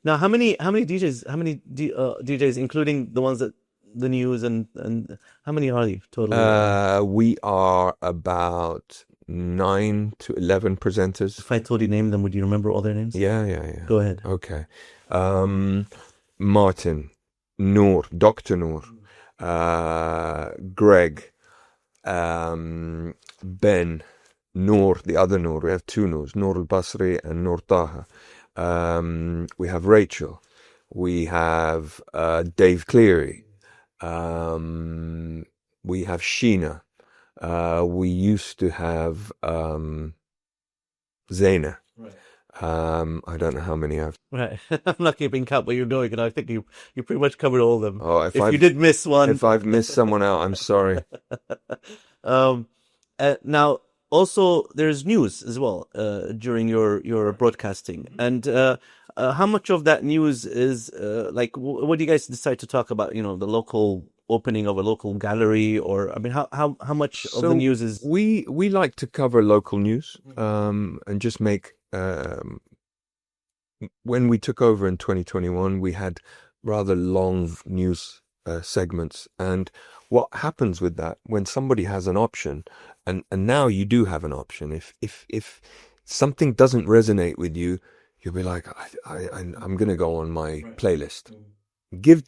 Now, how many DJs, including the ones that the news and how many are you total? We are about 9 to 11 presenters. If I told you name them, would you remember all their names? Yeah. Go ahead. Okay. Martin, Noor, Dr. Noor, Greg, Ben, Noor, the other Noor. We have two Noors, Noor al-Basri and Noor Taha. We have Rachel. We have Dave Cleary. We have Sheena. We used to have Zaina. Right. I don't know how many I've. Right. I'm not keeping count where you're going, and I think you pretty much covered all of them. Oh, if you did miss one. If I've missed someone out, I'm sorry. Now, also, there's news as well during your broadcasting. And how much of that news is what do you guys decide to talk about? The local opening of a local gallery, or I mean, how much of the news is? We like to cover local news and just make. When we took over in 2021, we had rather long news segments, and what happens with that when somebody has an option, and now you do have an option. If something doesn't resonate with you, you'll be like, I'm going to go on my playlist.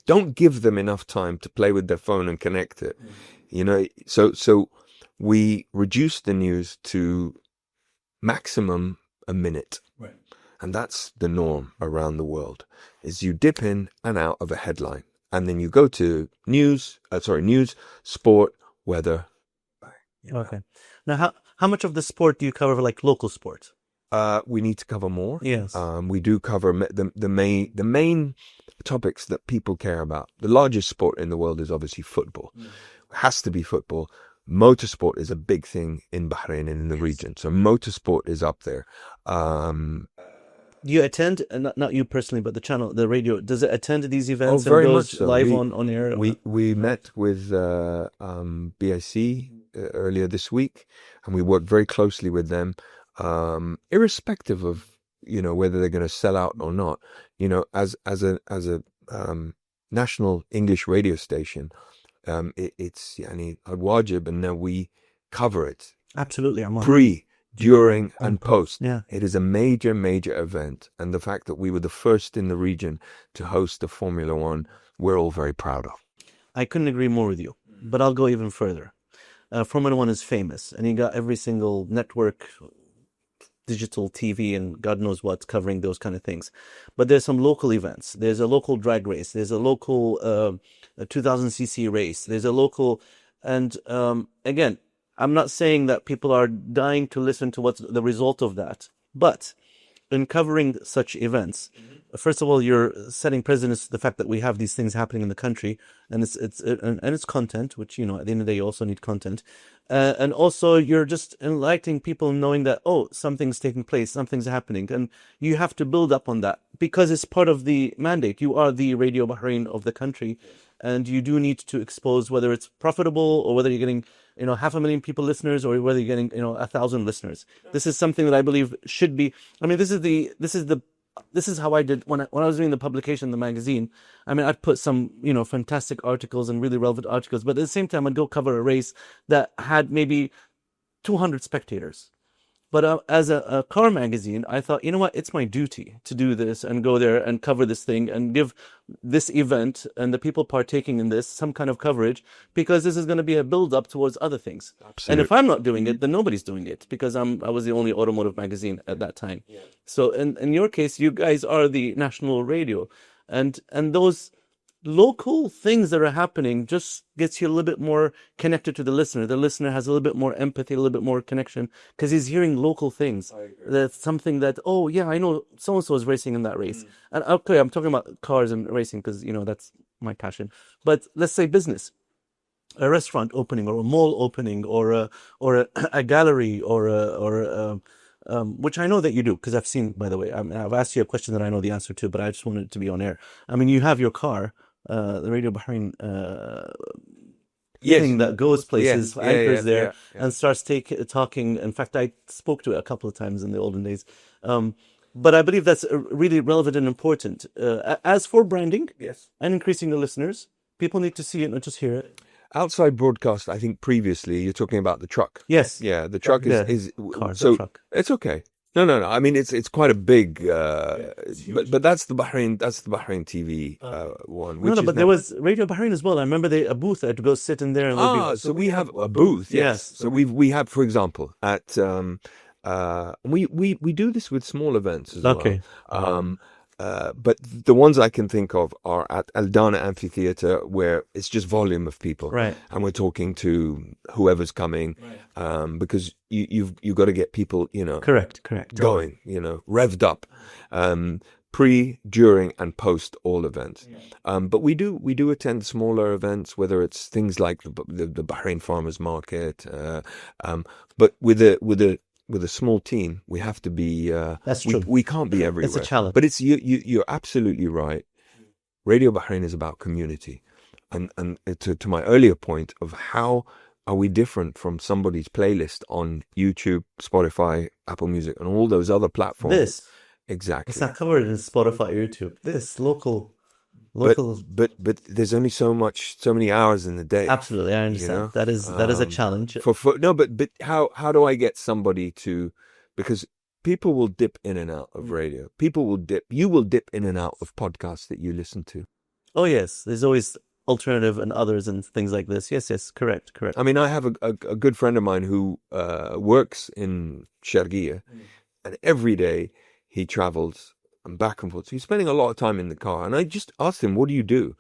Don't give them enough time to play with their phone and connect it. So we reduced the news to maximum a minute. Right. And that's the norm around the world, is you dip in and out of a headline. And then you go to news, sport, weather. Okay. Now, how much of the sport do you cover, like local sport? We need to cover more. Yes. We do cover the main topics that people care about. The largest sport in the world is obviously football. It has to be football. Motorsport is a big thing in Bahrain and in the region. So motorsport is up there. Do you attend, not you personally, but the channel, the radio, does it attend these events very and goes much so. live on air? We met with BIC earlier this week, and we worked very closely with them, irrespective of whether they're going to sell out or not. As a national English radio station, it's wajib, and now we cover it. Absolutely, I'm on. Pre, during, and post. Yeah. It is a major event, and the fact that we were the first in the region to host the Formula One, we're all very proud of. I couldn't agree more with you, but I'll go even further. Formula One is famous, and you got every single network, digital TV, and God knows what's covering those kind of things. But there's some local events. There's a local drag race. There's a local 2000cc race. There's a local, and again, I'm not saying that people are dying to listen to what's the result of that, but in covering such events, first of all, you're setting precedence to the fact that we have these things happening in the country, and it's content, which at the end of the day, you also need content, and also you're just enlightening people, knowing that something's taking place, something's happening, and you have to build up on that because it's part of the mandate. You are the Radio Bahrain of the country, and you do need to expose whether it's profitable or whether you're getting 500,000 people listeners or whether you're getting 1,000 listeners. This is something that I believe should be. I mean, this is how I did when I was doing the publication, the magazine. I mean, I'd put some fantastic articles and really relevant articles, but at the same time, I'd go cover a race that had maybe 200 spectators. But as a car magazine, I thought, you know what, it's my duty to do this and go there and cover this thing and give this event and the people partaking in this some kind of coverage, because this is going to be a build up towards other things. Absolutely. And if I'm not doing it, then nobody's doing it, because I was the only automotive magazine at that time. Yeah. So in your case, you guys are the national radio, and those local things that are happening just gets you a little bit more connected to the listener. The listener has a little bit more empathy, a little bit more connection, because he's hearing local things. That's something that, oh yeah, I know so-and-so is racing in that race. And okay, I'm talking about cars and racing because, that's my passion. But let's say business, a restaurant opening or a mall opening or a gallery or which I know that you do, because I've seen, by the way. I've asked you a question that I know the answer to, but I just wanted it to be on air. I mean, you have your car, the Radio Bahrain thing that goes places, anchors there, and starts talking. In fact, I spoke to it a couple of times in the olden days. But I believe that's really relevant and important. As for branding and increasing the listeners, people need to see it, not just hear it. Outside broadcast, I think previously you're talking about the truck. Yes. Yeah, the truck is car, so truck. It's okay. No. I mean, it's quite a big, but that's the Bahrain TV one. Which but there was Radio Bahrain as well. I remember a booth that go sit in there. And so we have a booth. Yes. So we have, for example, at we do this with small events as well. But the ones I can think of are at Al Dana Amphitheatre, where it's just volume of people, right? And we're talking to whoever's coming, because you've got to get people, correct, going, revved up, pre, during, and post all events. But we do attend smaller events, whether it's things like the Bahrain Farmers Market, but with a small team, we have to be. That's true. We can't be everywhere. It's a challenge. But it's you're absolutely right. Radio Bahrain is about community, and to my earlier point of how are we different from somebody's playlist on YouTube, Spotify, Apple Music, and all those other platforms. Exactly. It's not covered in Spotify, YouTube. This local. But there's only so many hours in the day. Absolutely, I understand. That is a challenge. But how do I get somebody to, because people will dip in and out of radio. You will dip in and out of podcasts that you listen to. Oh yes, there's always alternative and others and things like this. Yes, correct. I mean, I have a good friend of mine who works in Sharqiya, and every day he travels and back and forth. So he's spending a lot of time in the car. And I just asked him, what do you do?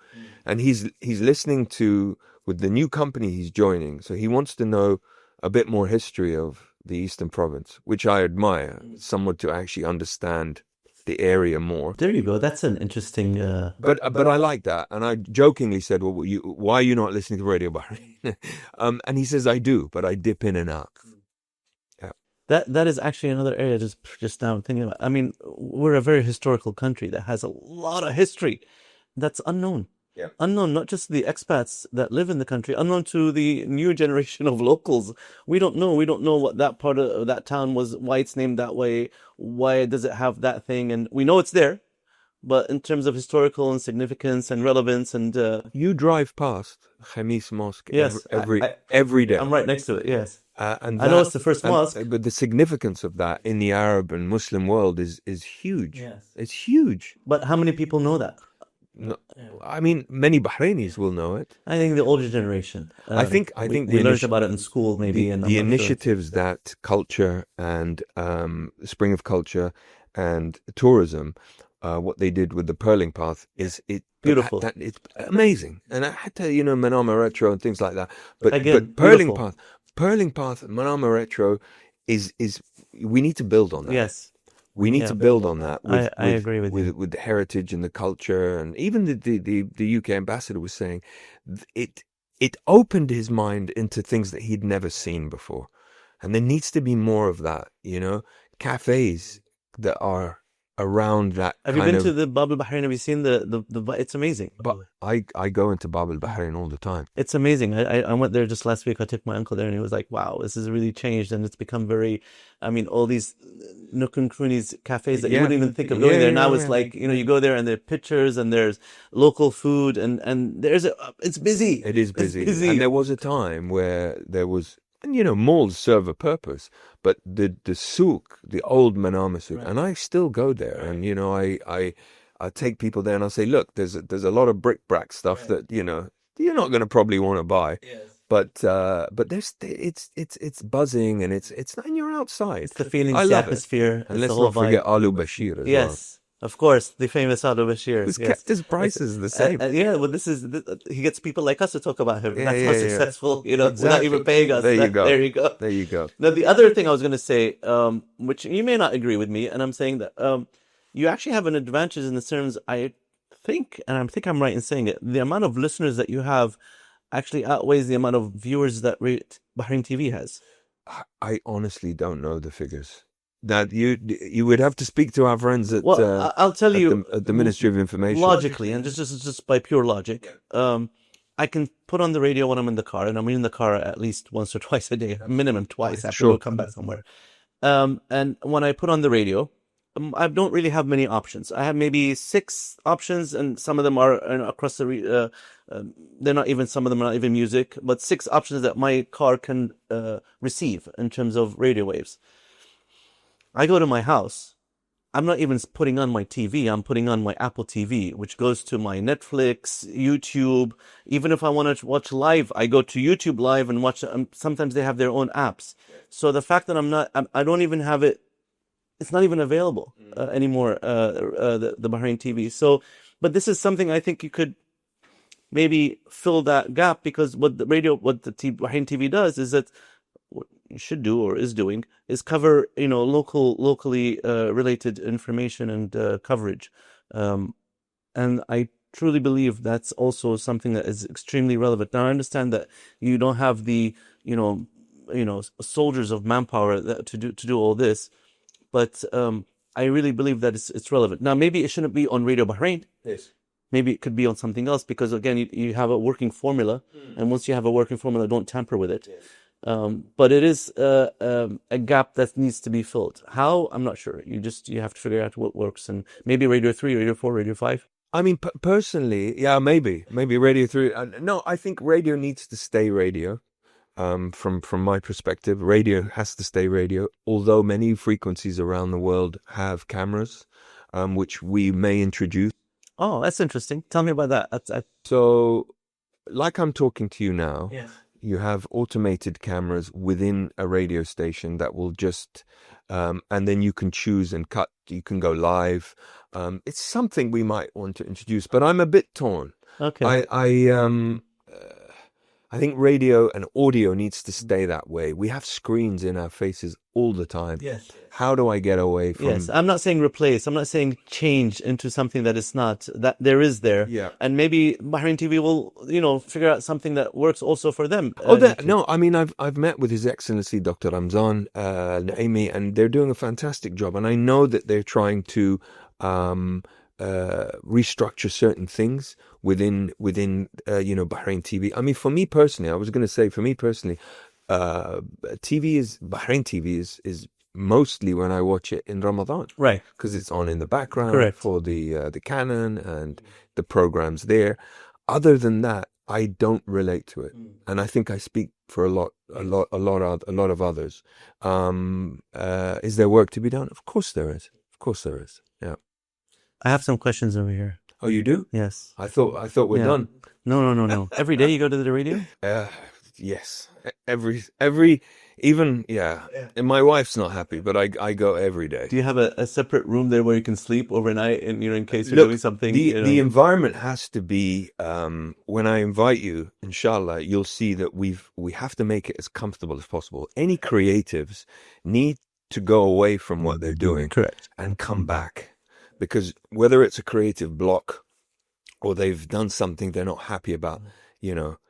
And he's listening to, with the new company he's joining. So he wants to know a bit more history of the Eastern Province, which I admire, someone to actually understand the area more. There you go. That's an interesting... But I like that. And I jokingly said, well, why are you not listening to Radio Bahrain? And he says, I do, but I dip in and out. That is actually another area just now thinking about. I mean, we're a very historical country that has a lot of history that's unknown. Yeah. Unknown, not just the expats that live in the country, unknown to the new generation of locals. We don't know what that part of that town was, why it's named that way, why does it have that thing, and we know it's there. But in terms of historical and significance and relevance and... You drive past Khamis Mosque every day. I'm right next to it, yes. And I know it's the first mosque. But the significance of that in the Arab and Muslim world is huge. Yes. It's huge. But how many people know that? No, I mean, many Bahrainis will know it. I think the older generation. I think we learned about it in school, maybe. The initiatives that culture and Spring of Culture and tourism... what they did with the Pearling Path is beautiful. It's amazing, and I had to Manama Retro and things like that. But Pearling Path, Manama Retro is we need to build on that. Yes, we need to build on that. I agree with you. With the heritage and the culture, and even the UK ambassador was saying it opened his mind into things that he'd never seen before, and there needs to be more of that. Cafes that are around that. Have you been to the Bab al-Bahrain? Have you seen the it's amazing. But I go into Bab al-Bahrain all the time. It's amazing. I went there just last week. I took my uncle there and he was like, wow, this has really changed, and it's become very, I mean, all these nook and crannies cafes that you wouldn't even think of going there. Now it's like, you go there and there are pictures and there's local food and it's busy. It is busy. And there was a time where there was and malls serve a purpose, but the souk, the old Manama souk, and I still go there, and I take people there, and I'll say, look, there's a lot of brick-brack stuff that you're not going to probably want to buy, but it's buzzing, and it's and you're outside. It's the feelings, I the love atmosphere. it. And let's not forget Alu Bashir as well. Yes. Of course, the famous Ado Bashir. Who's kept his prices the same. Yeah, well, he gets people like us to talk about him. Yeah, That's how successful, Exactly. without even paying us. There you go. There you go. There you go. Now, the other thing I was going to say, which you may not agree with me, and I'm saying that you actually have an advantage in the terms, I think I'm right in saying it, the amount of listeners that you have actually outweighs the amount of viewers that Bahrain TV has. I honestly don't know the figures. That you would have to speak to our friends at I'll tell you at the Ministry of Information. Logically, and just by pure logic, I can put on the radio when I'm in the car, and I'm in the car at least once or twice a day, minimum twice after we'll come back somewhere. And when I put on the radio, I don't really have many options. I have maybe 6 options, and some of them are across the. They're not even. Some of them are not even music, but 6 options that my car can receive in terms of radio waves. I go to my house. I'm not even putting on my TV. I'm putting on my Apple TV, which goes to my Netflix, YouTube. Even if I want to watch live, I go to YouTube Live and watch. Sometimes they have their own apps. So the fact that I don't even have it. It's not even available anymore. The Bahrain TV. So, but this is something I think you could maybe fill that gap, because what the Bahrain TV does is that. What you should do or is doing is cover locally related information and coverage, and I truly believe that's also something that is extremely relevant. Now I understand that you don't have the soldiers of manpower to do all this, but I really believe that it's relevant. Now maybe it shouldn't be on Radio Bahrain. Yes. Maybe it could be on something else, because again you have a working formula, and once you have a working formula, don't tamper with it. Yes. But it is a gap that needs to be filled. How? I'm not sure. You have to figure out what works, and maybe Radio 3, Radio 4, Radio 5. I mean, personally, yeah, maybe Radio 3. No, I think radio needs to stay radio. From my perspective, radio has to stay radio. Although many frequencies around the world have cameras, which we may introduce. Oh, that's interesting. Tell me about that. So, like I'm talking to you now. Yes. You have automated cameras within a radio station that will just, and then you can choose and cut. You can go live. It's something we might want to introduce, but I'm a bit torn. Okay. I think radio and audio needs to stay that way. We have screens in our faces all the time. Yes. How do I get away from? Yes, I'm not saying replace. I'm not saying change into something that is not, that there is there. Yeah. And maybe Bahrain TV will, figure out something that works also for them. No, I mean, I've met with His Excellency Dr. Ramzan Naimi, and they're doing a fantastic job. And I know that they're trying to restructure certain things within Bahrain TV. I mean, for me personally, Bahrain TV is mostly when I watch it in Ramadan, right? Because it's on in the background. Correct. For the canon and the programs there. Other than that, I don't relate to it, and I think I speak for a lot of others. Is there work to be done? Of course there is. Yeah. I have some questions over here. Oh, you do? Yes. I thought we're done. No. Every day you go to the radio? Yes. Every even, yeah. And my wife's not happy, but I go every day. Do you have a separate room there where you can sleep overnight, and in case you're doing something? The environment has to be, when I invite you, inshallah, you'll see that we have to make it as comfortable as possible. Any creatives need to go away from what they're doing. Correct. And come back. Because whether it's a creative block or they've done something they're not happy about,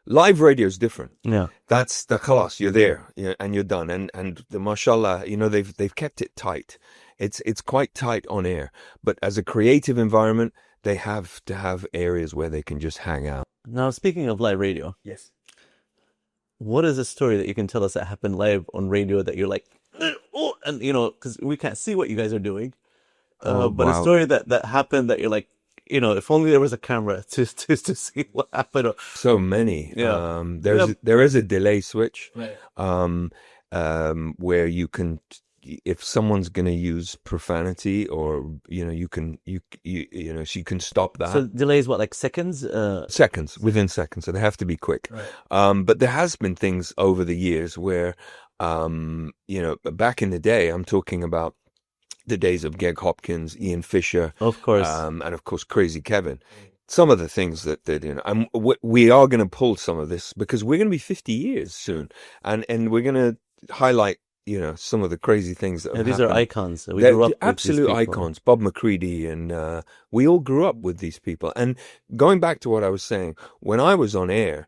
live radio is different. Yeah. That's the khalas, you're there, and you're done. And the mashallah, they've kept it tight. It's quite tight on air. But as a creative environment, they have to have areas where they can just hang out. Now, speaking of live radio. Yes. What is a story that you can tell us that happened live on radio that you're like, oh, and because we can't see what you guys are doing. But wow. A story that happened that you're like, if only there was a camera to see what happened. So many. Yeah. There is a delay switch. Right. Where you can, if someone's going to use profanity, or you can stop that. So delays what, like seconds? Seconds, within seconds. So they have to be quick. Right. But there has been things over the years where, back in the day, I'm talking about the days of Geg Hopkins, Ian Fisher, Of course. and of course Crazy Kevin. Some of the things that we are going to pull some of this, because we're going to be 50 years soon, and we're going to highlight some of the crazy things that have these happened. are icons. We They're grew up absolute with these people. icons. Bob McCready, and we all grew up with these people. And going back to what I was saying, when I was on air,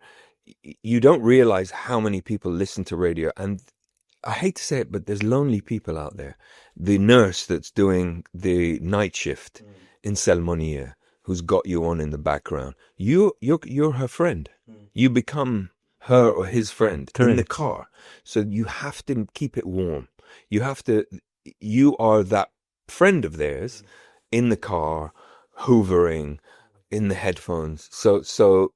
you don't realize how many people listen to radio. And I hate to say it, but there's lonely people out there. The nurse that's doing the night shift in Salmonia, who's got you on in the background, you're her friend. You become her or his friend in the car. So you have to keep it warm. You are that friend of theirs in the car, hoovering, in the headphones. So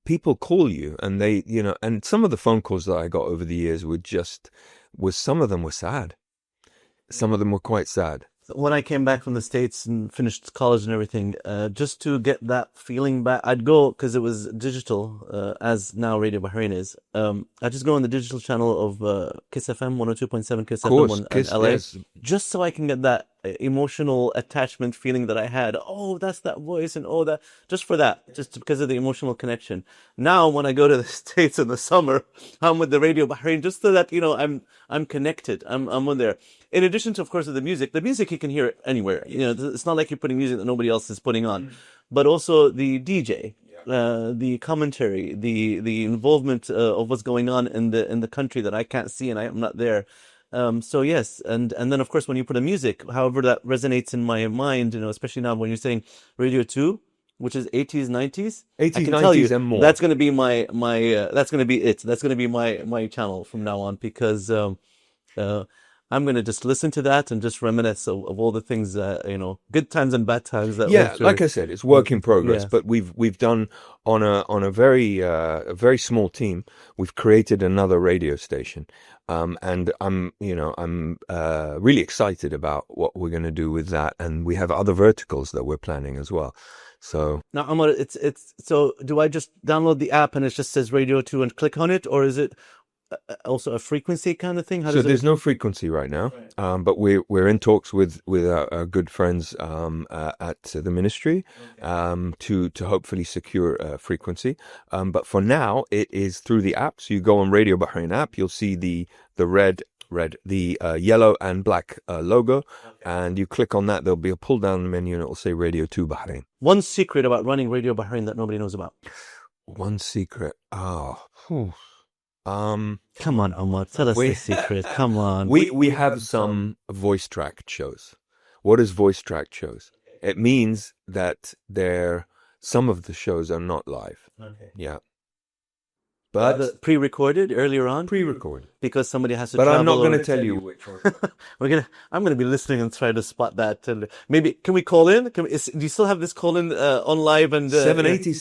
people call you, and they, and some of the phone calls that I got over the years some of them were sad. Some of them were quite sad. When I came back from the States and finished college and everything, just to get that feeling back, I'd go, because it was digital, as now Radio Bahrain is. I'd just go on the digital channel of Kiss FM, 102.7 Kiss FM in LA, yes. just so I can get that emotional attachment feeling that I had. Oh, that's that voice, and that, just for that, just because of the emotional connection. Now, when I go to the States in the summer, I'm with the Radio Bahrain, just so that, I'm connected. I'm on there. In addition to, of course, the music you can hear anywhere. It's not like you're putting music that nobody else is putting on, but also the DJ, the commentary, the involvement of what's going on in the country that I can't see and I'm not there. So yes, and then of course when you put a music, however that resonates in my mind, especially now when you're saying Radio 2, which is 80s, 90s. 80s, 90s and more. That's going to be that's going to be it. That's going to be my channel from now on, because I'm going to just listen to that and just reminisce of all the things, good times and bad times. Like I said, it's work in progress, but we've done on a very small team. We've created another radio station. And I'm really excited about what we're going to do with that. And we have other verticals that we're planning as well. So now, Omar, so do I just download the app and it just says Radio 2 and click on it, or is it also a frequency kind of thing? There's no frequency right now, but we're in talks with our good friends at the ministry to hopefully secure a frequency. But for now, it is through the app. So you go on Radio Bahrain app, you'll see the yellow and black logo, and you click on that. There'll be a pull down menu, and it will say Radio 2 Bahrain. One secret about running Radio Bahrain that nobody knows about. One secret. Come on, Omar, tell us the secret. Come on. We have some voice tracked shows. What is voice tracked shows? It means that some of the shows are not live. Okay. Yeah. But pre-recorded earlier on? Pre-recorded. Because somebody has to travel. But I'm not going to tell you which one. I'm going to be listening and try to spot that. And maybe, can we call in? Do you still have this call in on live? And 780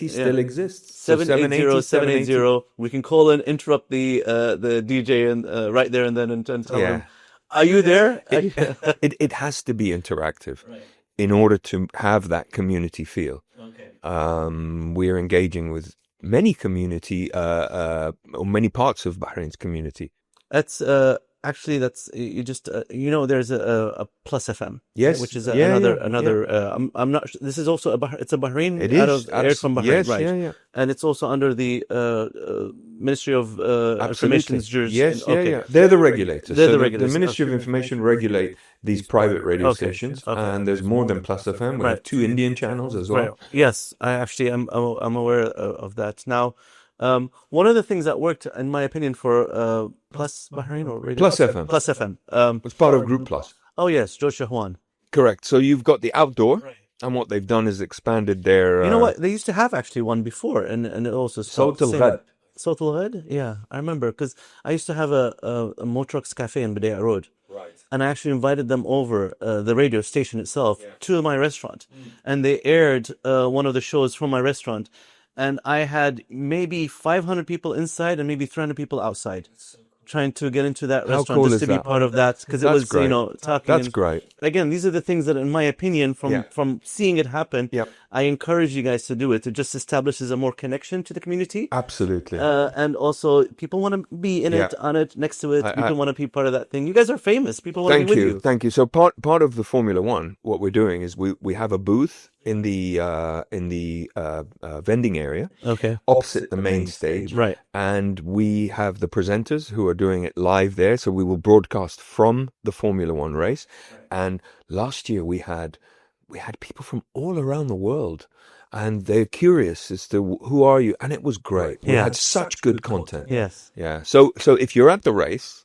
still exists. 780. We can call in, interrupt the DJ and right there and then and tell them, are you there? It has to be interactive in order to have that community feel. Okay. We're engaging with many community, or many parts of Bahrain's community. That's actually you just there's a Plus FM, yes, which is another. I'm not. This is also it's a Bahrain. It is aired from Bahrain, yes, right? Yeah. And it's also under the Ministry of Information's jurisdiction. Yes, okay. They're the regulators. They're the regulators. The Ministry of Information regulate these private radio stations, and there's more than Plus FM. We have 2 Indian channels as well. Right. Yes, I'm aware of that now. One of the things that worked, in my opinion, for Plus Bahrain or Radio Plus FM. Plus FM. It's part of Group Plus. Oh yes, George Shahwan. Correct. So you've got the outdoor, and what they've done is expanded their. You know what? They used to have actually one before, and it also Sawt al-Ghad. Sawt al-Ghad? Yeah, I remember, because I used to have a Motrox cafe in Bidayat Road. and I actually invited them over, the radio station itself, to my restaurant, and they aired one of the shows from my restaurant, and I had maybe 500 people inside and maybe 300 people outside, trying to get into that How restaurant cool just is to be that? part of that, because it That's was, great. talking. That's and great. Again, these are the things that, in my opinion, from seeing it happen, Yep. I encourage you guys to do it. It just establishes a more connection to the community. Absolutely. And also, people want to be in it, on it, next to it. People want to be part of that thing. You guys are famous. People want to be with you. Thank you. So part of the Formula One, what we're doing is we have a booth in the vending area, opposite the main stage, Right. and we have the presenters who are doing it live there. So we will broadcast from the Formula One race. And last year we had people from all around the world, and they're curious as to who are you, and it was great. We had such good content. Yes. Yeah. So if you're at the race,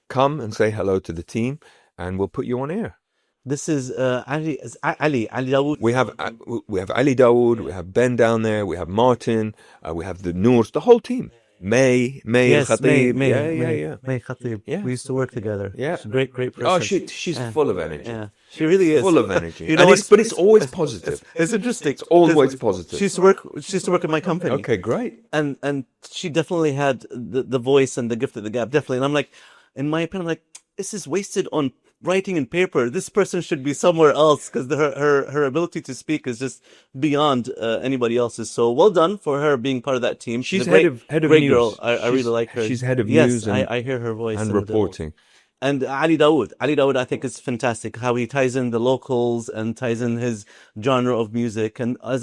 come and say hello to the team, and we'll put you on air. This is Ali Dawood. We have Ali Dawood, we have Ben down there, we have Martin, we have the Noors, the whole team. May Khatib. May Khatib. Yeah. We used to work together. Yeah. She's a great person. Oh, she's full of energy. Yeah, she really is. Full of energy. But it's always positive. It's interesting. It's always positive. She used to work in my company. Okay, great. And she definitely had the voice and the gift of the gab, definitely. And I'm like, in my opinion, this is wasted on writing in paper. This person should be somewhere else, because her ability to speak is just beyond anybody else's. So well done for her being part of that team. She's head of great news. Girl. I really like her. She's head of yes, news. And, I hear her voice and reporting. And Ali Dawood, I think is fantastic. How he ties in the locals and ties in his genre of music. And as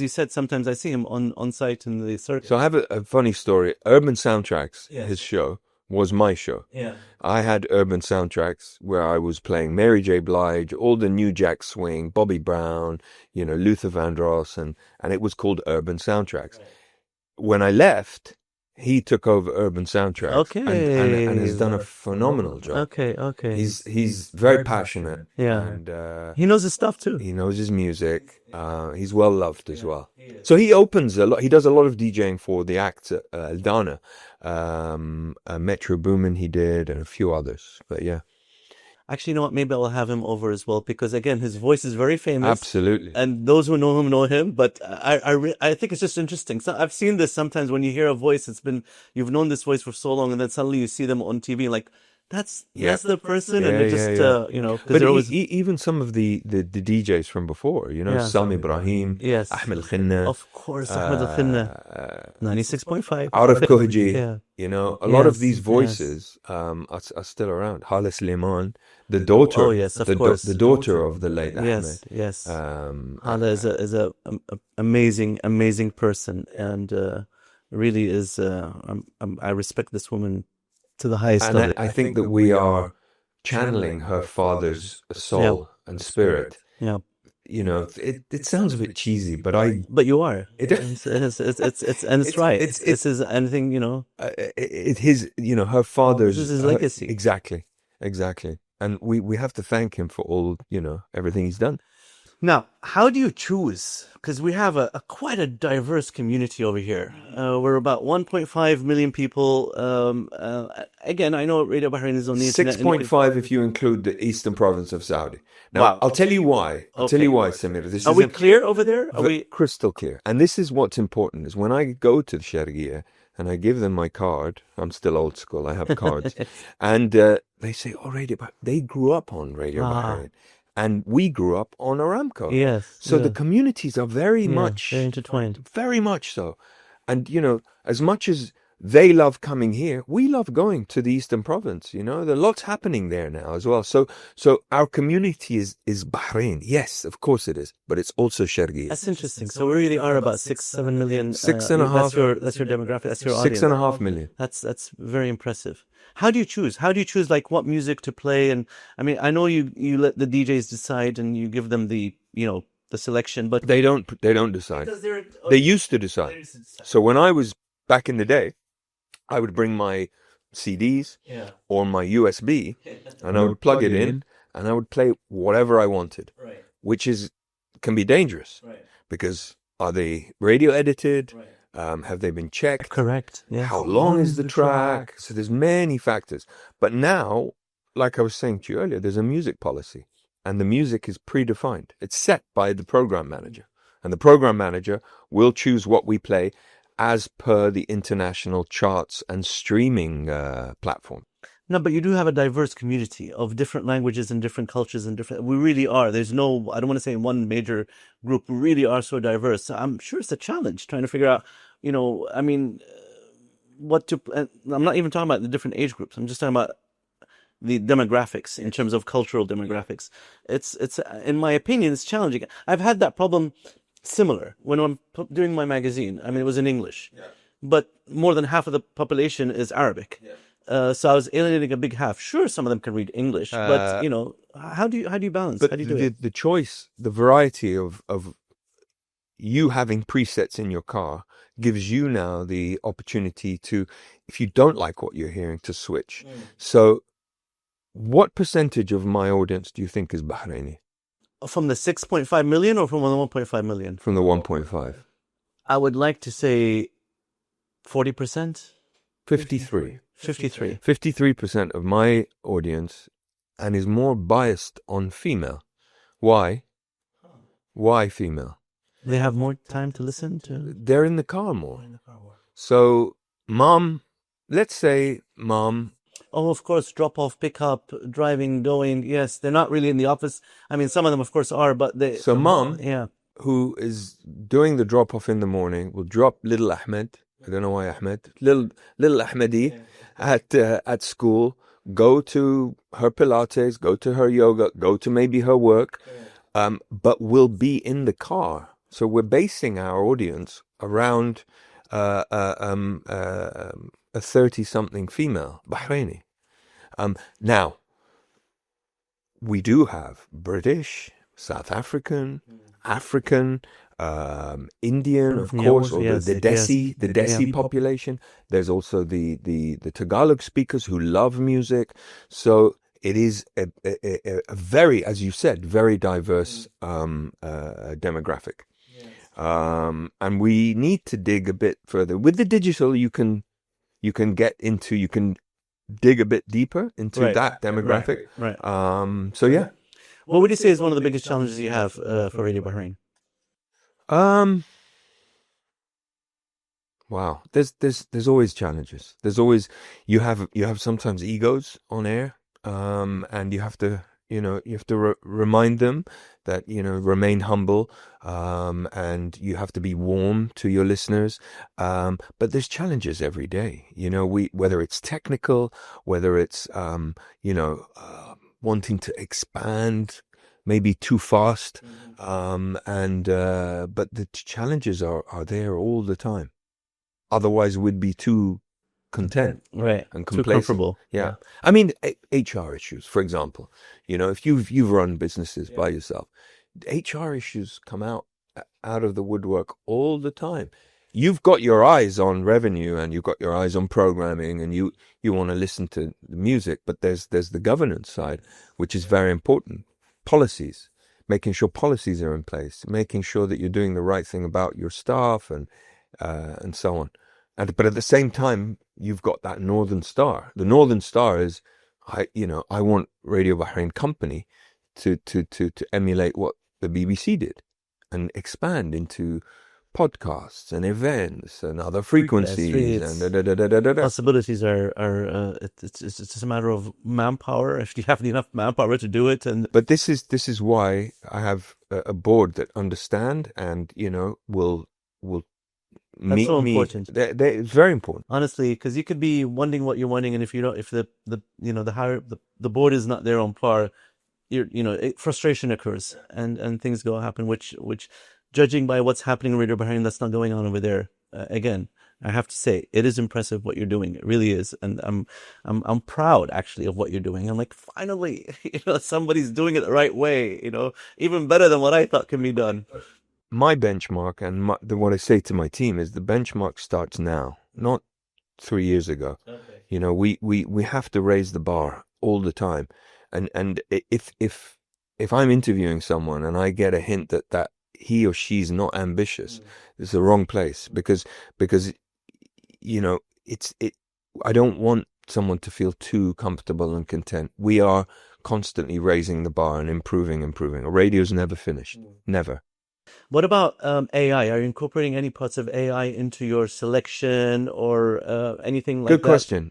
you said, sometimes I see him on site in the circuit. So I have a funny story. Urban Soundtracks, his show, was my show. Yeah. I had Urban Soundtracks where I was playing Mary J. Blige, all the New Jack Swing, Bobby Brown, Luther Vandross, and it was called Urban Soundtracks. Right. When I left, he took over Urban Soundtracks. Okay. And has done a phenomenal job. Okay. He's very passionate. Yeah. And he knows his stuff too. He knows his music. He's well loved as well. So he opens a lot. He does a lot of DJing for the acts at Eldana. Metro Boomin he did, and a few others. But yeah. Actually, you know what? Maybe I'll have him over as well, because again, his voice is very famous. Absolutely. And those who know him. But I think it's just interesting. So I've seen this sometimes when you hear a voice. You've known this voice for so long, and then suddenly you see them on TV, like that's the person, and they're just But always... even some of the DJs from before, Sam Ibrahim, yes, Ahmed Khinna, of course, Ahmed Khinna, 96.5, Arif Kohji, a lot of these voices are still around. Hala Suleiman, the daughter, of course, the daughter of the late Ahmed. Yes. Hala is a amazing person, and really is. I respect this woman to the highest level. I think that we are channeling her father's soul and spirit. Yeah. It sounds a bit cheesy, but you are. It's right. It's his anything, her father's. This is his legacy. Exactly. And we have to thank him for all, everything he's done. Now, how do you choose? Because we have quite a diverse community over here. We're about 1.5 million people. Again, I know Radio Bahrain is on the internet. 6.5 if you include the eastern province of Saudi. Now, wow. I'll tell you why. Tell you why, Sameer. Are we clear over there? Are we crystal clear? And this is what's important, is when I go to the Sharqiyya and I give them my card, I'm still old school, I have cards, and they say, Radio Bahrain. They grew up on Radio Bahrain. And we grew up on Aramco. Yes. So the communities are very much intertwined. Very much so. And, as much as they love coming here, we love going to the Eastern Province. There are lots happening there now as well. So our community is Bahrain. Yes, of course it is. But it's also Sharqiyya. That's interesting. So we really are about 6-7 million. 6.5. That's your demographic. That's your audience. 6.5 million. That's very impressive. How do you choose? Like what music to play? And I mean, I know you let the DJs decide and you give them the selection, but they don't decide. They used to decide. So when I was back in the day, I would bring my CDs or my USB and I would plug it in and I would play whatever I wanted, which can be dangerous because are they radio edited? Have they been checked? Correct. Yeah. How long is the track? So there's many factors. But now like I was saying to you earlier, there's a music policy, and the music is predefined. It's set by the program manager, and the program manager will choose what we play as per the international charts and streaming platform. No, but you do have a diverse community of different languages and different cultures and different. We really are. There's no. I don't want to say one major group. We really are so diverse. So I'm sure it's a challenge trying to figure out. I mean, what to. I'm not even talking about the different age groups. I'm just talking about the demographics in terms of cultural demographics. It's in my opinion, it's challenging. I've had that problem similar when I'm doing my magazine. I mean, it was in English, but more than half of the population is Arabic. So I was alienating a big half. Sure, some of them can read English, but how do you balance? But How do you do it? the choice, the variety of you having presets in your car gives you now the opportunity to, if you don't like what you're hearing, to switch. So what percentage of my audience do you think is Bahraini? From the 6.5 million or from the 1.5 million? From the 1.5. I would like to say 40%. 53. 53. 53% of my audience, and is more biased on female. Why? Why female? They have more time to listen to. They're in the car more. So, mom, let's say mom. Oh, of course, drop off, pick up, driving, going. Yes, they're not really in the office. I mean, some of them, of course, are, but they. So, mom, yeah, who is doing the drop off in the morning, will drop little Ahmed. I don't know why Ahmed. Little Ahmedi at school. Go to her Pilates. Go to her yoga. Go to maybe her work. But will be in the car. So we're basing our audience around a 30-something female Bahraini. Now, we do have British, South African, African, Indian, of course, or the Desi population. There's also the Tagalog speakers who love music. So it is a very, as you said, very diverse demographic. And we need to dig a bit further. With the digital, you can dig a bit deeper into that demographic. Right. So yeah. What would you say is one of the biggest challenges you have for Radio Bahrain? Wow. There's always challenges. There's always you have sometimes egos on air, and you have to remind them that remain humble, and you have to be warm to your listeners. But there's challenges every day. Whether it's technical, whether it's wanting to expand maybe too fast, but the challenges are there all the time. Otherwise, we'd be too content, right, and too complacent. comfortable. Yeah. I mean, HR issues, for example. If you've run businesses by yourself, HR issues come out of the woodwork all the time. You've got your eyes on revenue, and you've got your eyes on programming, and you want to listen to the music, but there's the governance side, which is very important. Policies, making sure policies are in place, making sure that you're doing the right thing about your staff, and so on. But at the same time, you've got that Northern Star. The Northern Star is, I want Radio Bahrain Company to emulate what the BBC did and expand into podcasts and events and other frequencies and possibilities are it's just a matter of manpower, if you have enough manpower to do it. But this is why I have a board that understand and will That's so important. It's very important, honestly, because you could be wanting what you're wanting, and if you don't, if the board is not there on par, frustration occurs, and things happen, which judging by what's happening in Radio Bahrain, that's not going on over there. Again, I have to say, it is impressive what you're doing. It really is, and I'm proud actually of what you're doing. I'm like, finally, somebody's doing it the right way. Even better than what I thought can be done. My benchmark, and what I say to my team is, the benchmark starts now, not 3 years ago. Okay. We have to raise the bar all the time, and if I'm interviewing someone and I get a hint that he or she's not ambitious, it's the wrong place, because I don't want someone to feel too comfortable and content. We are constantly raising the bar and improving. Radio's never finished. Never. What about AI? Are you incorporating any parts of AI into your selection or anything like Good that? question.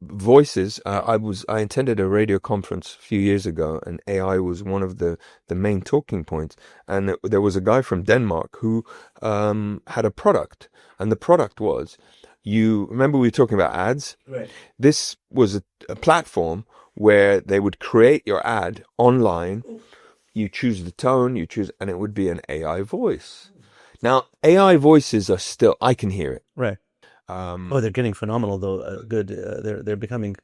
Voices. I attended a radio conference a few years ago, and AI was one of the main talking points. And there was a guy from Denmark who had a product, and the product was, you remember we were talking about ads? Right. This was a platform where they would create your ad online. You choose the tone, and it would be an AI voice. Now, AI voices are still, I can hear it. Right. They're getting phenomenal though. Good. They're becoming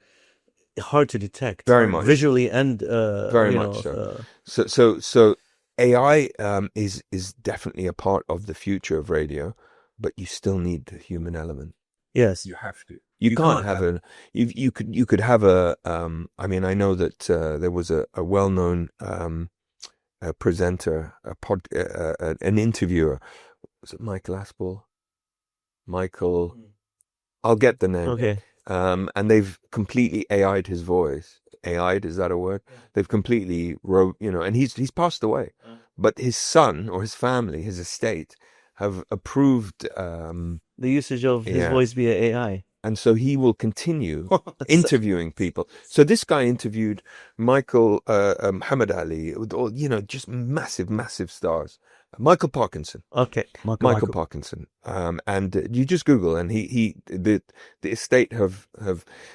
hard to detect. Very much. Visually and very much so. So AI is definitely a part of the future of radio, but you still need the human element. Yes, you have to. You can't have you could have a I mean, I know that there was a well-known presenter, an interviewer. Was it Michael Aspel? Michael, I'll get the name. Okay. And they've completely AI'd his voice. AI'd, is that a word? Yeah. They've completely and he's passed away. But his son or his family, his estate, have approved the usage of his voice via AI. And so he will continue interviewing people. So this guy interviewed Michael Muhammad Ali, with all, just massive stars. Michael Parkinson. Okay, Michael Parkinson. And you just Google, and the estate have.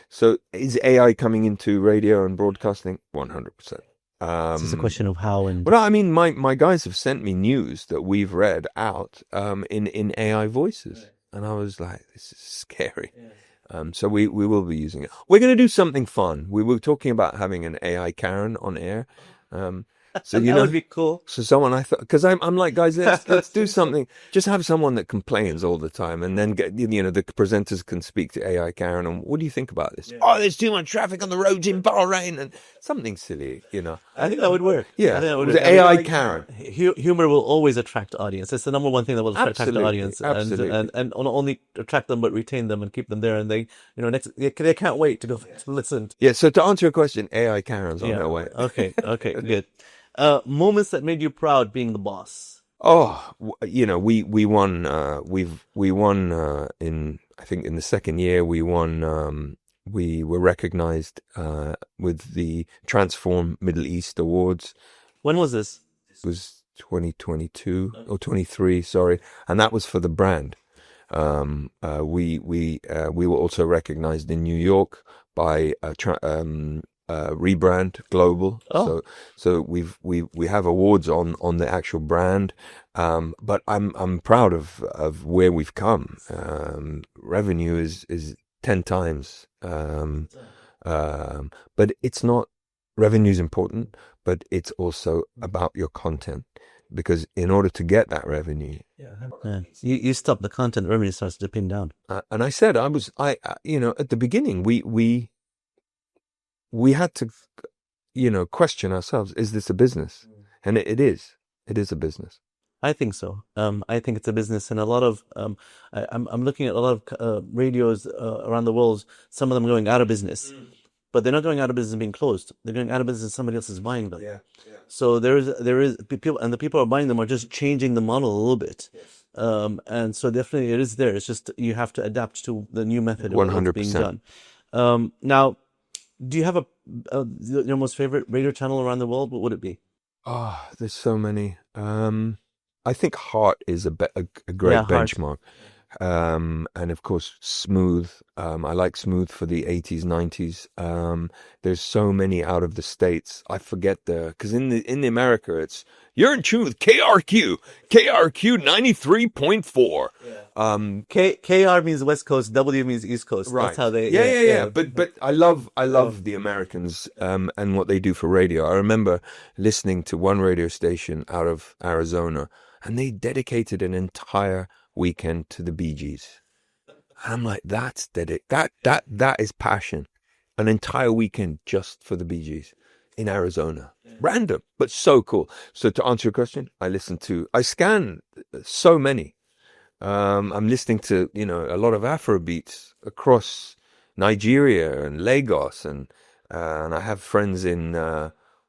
So is AI coming into radio and broadcasting? 100%. It's just a question of how and. Well, I mean, my guys have sent me news that we've read out in AI voices. Right. And I was like, this is scary. Yeah. So we will be using it. We're going to do something fun. We were talking about having an AI Karen on air. So that would be cool. So I thought, because I'm like, guys, let's do something. Just have someone that complains all the time, and then get the presenters can speak to AI Karen. And what do you think about this? Yeah. Oh, there's too much traffic on the roads in Bahrain, and something silly, I think that would work. Yeah, the AI Karen. Humor will always attract audience. It's the number one thing that will attract the audience, and not only attract them but retain them and keep them there. And they, they can't wait to go to listen. Yeah. So to answer your question, AI Karen's on their way. Okay, good. Moments that made you proud being the boss. Oh, we won. We won in, I think, in the second year. We won. We were recognized with the Transform Middle East Awards. When was this? It was 2022 or 23. Sorry, and that was for the brand. We were also recognized in New York by Rebrand Global. So we have awards on the actual brand, but I'm proud of where we've come. Revenue is 10 times, but it's not. Revenue is important, but it's also about your content, because in order to get that revenue, you stop the content, revenue starts to pin down. And I said at the beginning we had to, question ourselves. Is this a business? And it is. It is a business. I think so. I think it's a business, and a lot of I'm looking at a lot of radios around the world. Some of them going out of business, but they're not going out of business and being closed. They're going out of business. Somebody else is buying them. Yeah. So there is people, and the people who are buying them are just changing the model a little bit. Yes. And so definitely it is there. It's just you have to adapt to the new method of what's being done. Now, do you have your most favorite radio channel around the world? What would it be? Oh, there's so many. I think Heart is a great benchmark. And of course, Smooth. I like Smooth for the 80s, 90s. There's so many out of the States. I forget because in the America, it's, you're in tune with KRQ 93.4. KR means West Coast, W means East Coast. Right. That's how they. Yeah. But I love the Americans and what they do for radio. I remember listening to one radio station out of Arizona, and they dedicated an entire weekend to the BiGs. And I'm like, that is passion. An entire weekend just for the BiGs in Arizona. Random, but so cool. So to answer your question, I scan so many. I'm listening to, a lot of Afro beats across Nigeria and Lagos, and I have friends in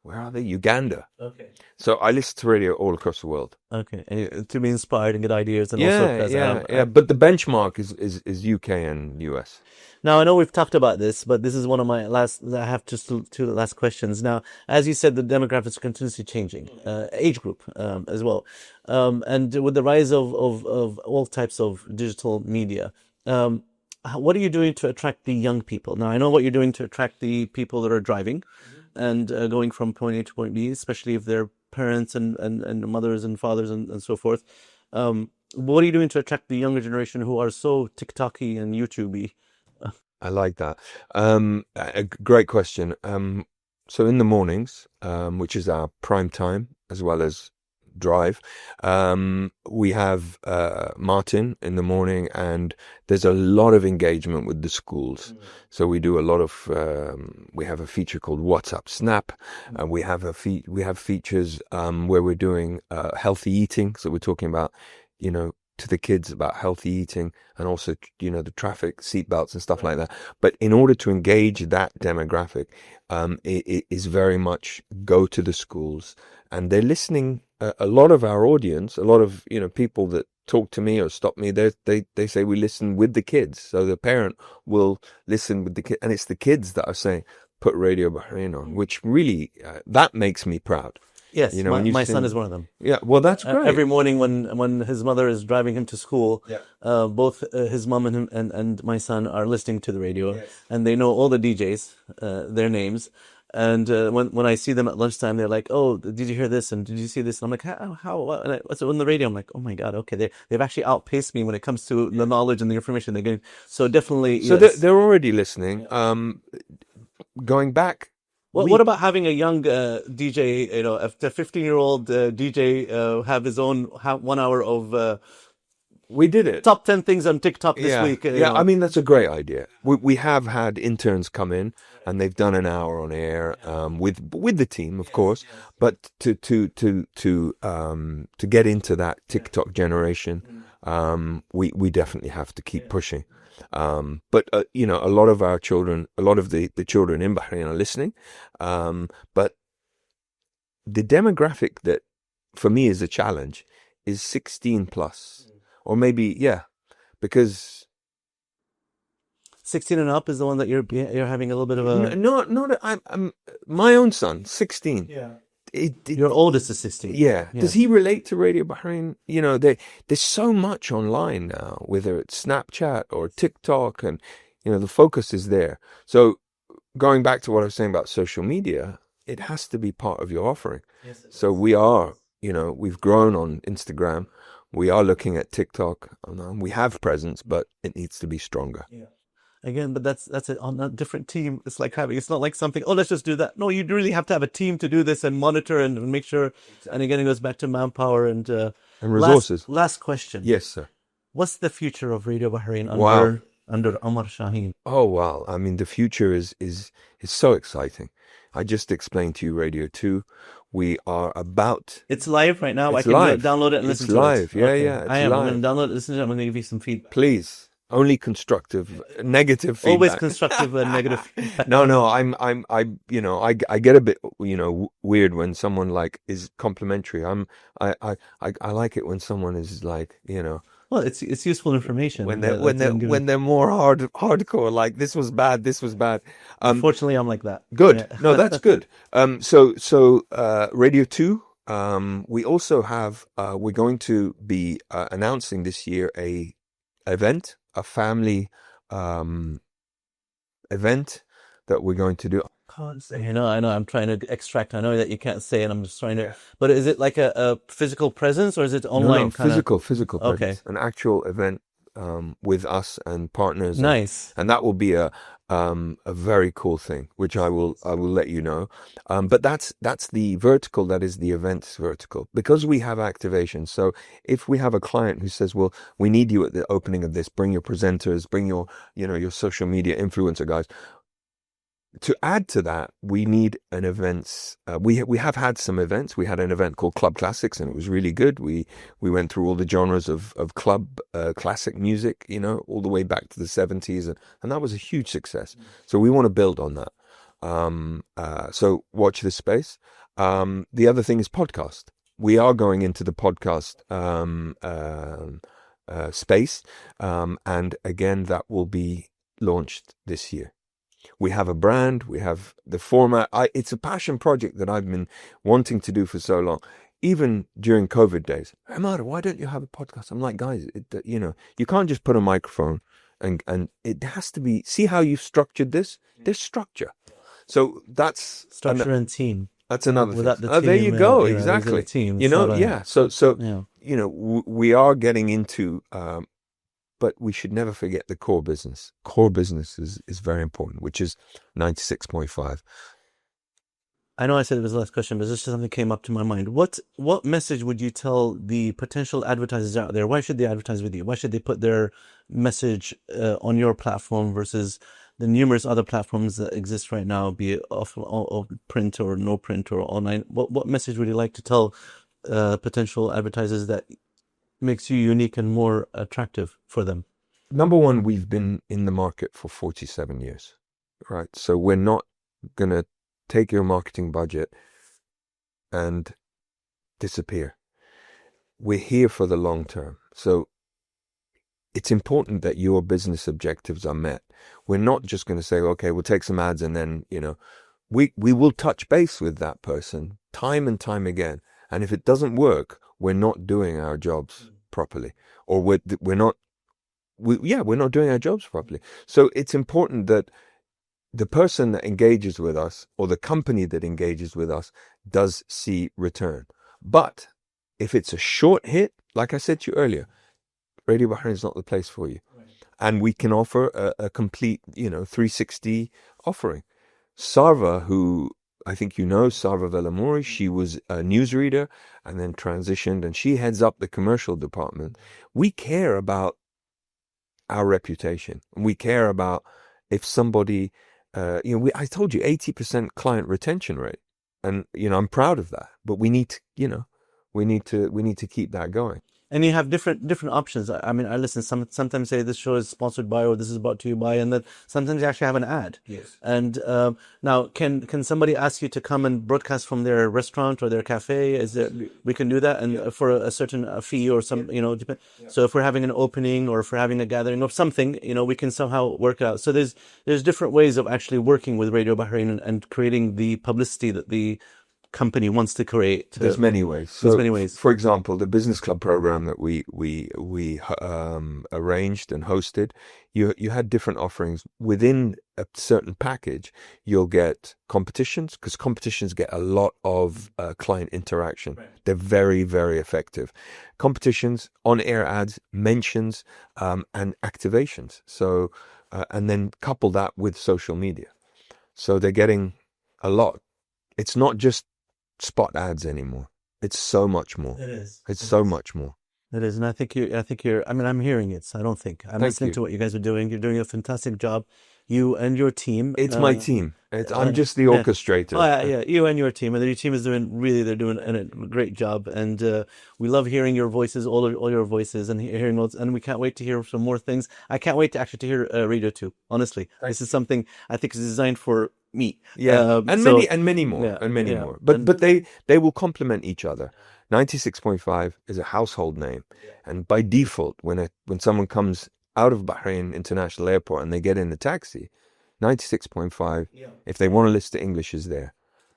where are they? Uganda. Okay. So I listen to radio all across the world. Okay. And to be inspired and get ideas and also present. Yeah. But the benchmark is UK and US. Now, I know we've talked about this, but this is one of my last, I have just two last questions. Now, as you said, the demographics are continuously changing, age group as well. And with the rise of all types of digital media, what are you doing to attract the young people? Now, I know what you're doing to attract the people that are driving and going from point A to point B, especially if they're parents and mothers and fathers and so forth. What are you doing to attract the younger generation who are so TikToky and YouTubey? I like that. A great question. So in the mornings, which is our prime time as well as drive, we have Martin in the morning, and there's a lot of engagement with the schools. So we do a lot of we have a feature called WhatsApp Snap. We have features where we're doing healthy eating. So we're talking about, to the kids about healthy eating, and also, the traffic seatbelts and stuff like that. But in order to engage that demographic, it is very much go to the schools, and they're listening. A lot of our audience, a lot of, people that talk to me or stop me, they say we listen with the kids. So the parent will listen with the kid, and it's the kids that are saying, put Radio Bahrain on, which really, that makes me proud. Yes, my son is one of them. Yeah, well, that's great. Every morning when his mother is driving him to school, both his mom and my son are listening to the radio, and they know all the DJs, their names. And when I see them at lunchtime, they're like, "Oh, did you hear this? And did you see this?" And I'm like, "How? What?" And what's on the radio? I'm like, "Oh my God, okay, they've actually outpaced me when it comes to the knowledge and the information they're getting." So definitely, so yes. they're already listening. Going back. What about having a young DJ, a 15-year-old DJ have his own 1 hour of we did it. Top 10 things on TikTok this week. I mean, that's a great idea. We have had interns come in, and they've done an hour on air with the team, of course. But to get into that TikTok generation, we definitely have to keep pushing. But a lot of our children, a lot of the children in Bahrain are listening. But the demographic that for me is a challenge is 16 plus, or maybe, because 16 and up is the one that you're having a little bit of a... I'm my own son, 16. Yeah. Your oldest is 16. Yeah. Does he relate to Radio Bahrain? There's so much online now, whether it's Snapchat or TikTok, and, the focus is there. So going back to what I was saying about social media, it has to be part of your offering. Yes, so we are, we've grown on Instagram. We are looking at TikTok. We have presence, but it needs to be stronger. Yeah. Again, but that's it on a different team. It's not like something, let's just do that. No, you really have to have a team to do this and monitor and make sure. Exactly. And again, it goes back to manpower and resources. Last question. Yes, sir. What's the future of Radio Bahrain under Omar Shaheen? Oh, wow. I mean, the future is so exciting. I just explained to you Radio 2. We are about... It's live right now. I can download it and listen to it. It's live. Yeah. I'm going to download it, listen to it. I'm going to give you some feedback. Please. Only constructive, negative feedback. Always constructive and negative feedback. No, I get a bit, weird when someone is complimentary. I like it when someone is well, it's useful information. When they're more hardcore, this was bad. Unfortunately, I'm like that. Good. Yeah. No, that's good. So Radio 2, we also have, we're going to be announcing this year a family event that we're going to do. Can't say. I know. I'm trying to extract. I know that you can't say, and I'm just trying to. But is it like a physical presence, or is it online? No, physical presence. Okay. An actual event with us and partners. Nice. And that will be a very cool thing, which I will let you know. But that's the vertical. That is the events vertical, because we have activation. So if we have a client who says, well, we need you at the opening of this, bring your presenters, bring your social media influencer guys. to add to that, we need an events. We have had some events. We had an event called Club Classics, and it was really good. We went through all the genres of club classic music, all the way back to the 70s, and that was a huge success. So we want to build on that. So watch this space. The other thing is podcast. We are going into the podcast space, and again, that will be launched this year. We have a brand, we have the format. It's a passion project that I've been wanting to do for so long. Even during COVID days, Amara, why don't you have a podcast? I'm like, guys, you can't just put a microphone and it has to be, see how you've structured this? There's structure. So that's structure and team. That's another Without thing. The team, there you go. Exactly. Team, yeah. So we are getting into, but we should never forget the core business. Core business is very important, which is 96.5. I know I said it was the last question, but just something came up to my mind. What message would you tell the potential advertisers out there? Why should they advertise with you? Why should they put their message on your platform versus the numerous other platforms that exist right now, be it off print or no print or online? What message would you like to tell potential advertisers that makes you unique and more attractive for them? Number one, we've been in the market for 47 years, right? So we're not going to take your marketing budget and disappear. We're here for the long term. So it's important that your business objectives are met. We're not just going to say, okay, we'll take some ads and then, we will touch base with that person time and time again. And if it doesn't work, we're not doing our jobs properly, or we're not doing our jobs properly. So it's important that the person that engages with us or the company that engages with us does see return. But if it's a short hit, like I said to you earlier, Radio Bahrain is not the place for you. Right. And we can offer a complete, 360 offering. Sarva, who I think Sarva Velamuri, she was a newsreader and then transitioned, and she heads up the commercial department. We care about our reputation. We care about if somebody, I told you 80% client retention rate, and I'm proud of that. But we need to, we need to keep that going. And you have different options. I mean, I listen. Sometimes say this show is sponsored by, or this is brought to you by, and then sometimes you actually have an ad. Yes. And now, can somebody ask you to come and broadcast from their restaurant or their cafe? Is there? We can do that, and for a certain fee or some, depend. Yeah. So if we're having an opening or if we're having a gathering or something, we can somehow work it out. So there's different ways of actually working with Radio Bahrain and creating the publicity that the company wants to create. There's many ways. So, there's many ways. For example, the business club program that we arranged and hosted, you had different offerings within a certain package. You'll get competitions, because competitions get a lot of client interaction. Right. They're very, very effective. Competitions, on-air ads, mentions, and activations. So, and then couple that with social media. So they're getting a lot. It's not just spot ads anymore. It's so much more. It is. It's so much more. It is. And I think you're, I mean, I'm hearing it. So I don't think I'm listening to what you guys are doing. You're doing a fantastic job. You and your team. It's my team. I'm just the orchestrator. Oh, yeah. You and your team. And your team is they're doing a great job. And we love hearing your voices, all your voices, and hearing those. And we can't wait to hear some more things. I can't wait to hear Radio 2. Honestly, this is something I think is designed for me. Yeah. Many more. But they will complement each other. 96.5 is a household name. And by default, when someone comes out of Bahrain International Airport and they get in the taxi, 96.5, if they want to listen to English, is there.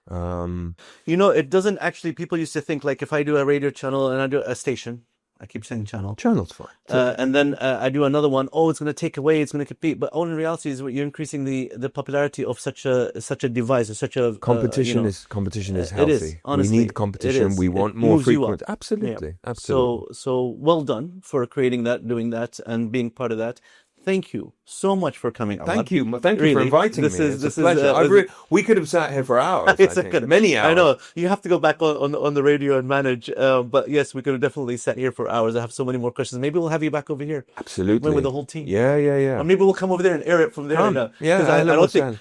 It doesn't actually, people used to think like if I do a radio channel and I do a station, I keep saying channel. Channel's fine. And then I do another one. Oh, it's going to take away. It's going to compete. But in reality, is you're increasing the popularity of such a device or such a competition is healthy. It is, honestly, we need competition. We want more frequent. Absolutely, yeah. absolutely. So well done for creating that, doing that, and being part of that. thank you so much for coming on. Thank you for Really, inviting me. this It's a is pleasure. We could have sat here for hours. it's I think. Many hours. I know you have to go back on the radio and manage, but yes, we could have definitely sat here for hours. I have so many more questions. Maybe we'll have you back over here. Absolutely. With the whole team. Yeah. Or maybe we'll come over there and air it from there. Come. Yeah, 'cause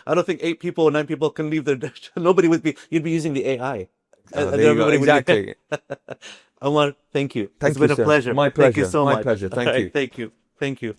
I don't think 8 people or 9 people can leave their. Nobody would be. You'd be using the AI. There you go. Exactly. Omar, thank you. Thank it's you, been a sir. pleasure. My pleasure. Thank you so much. My pleasure. Thank you. Thank you.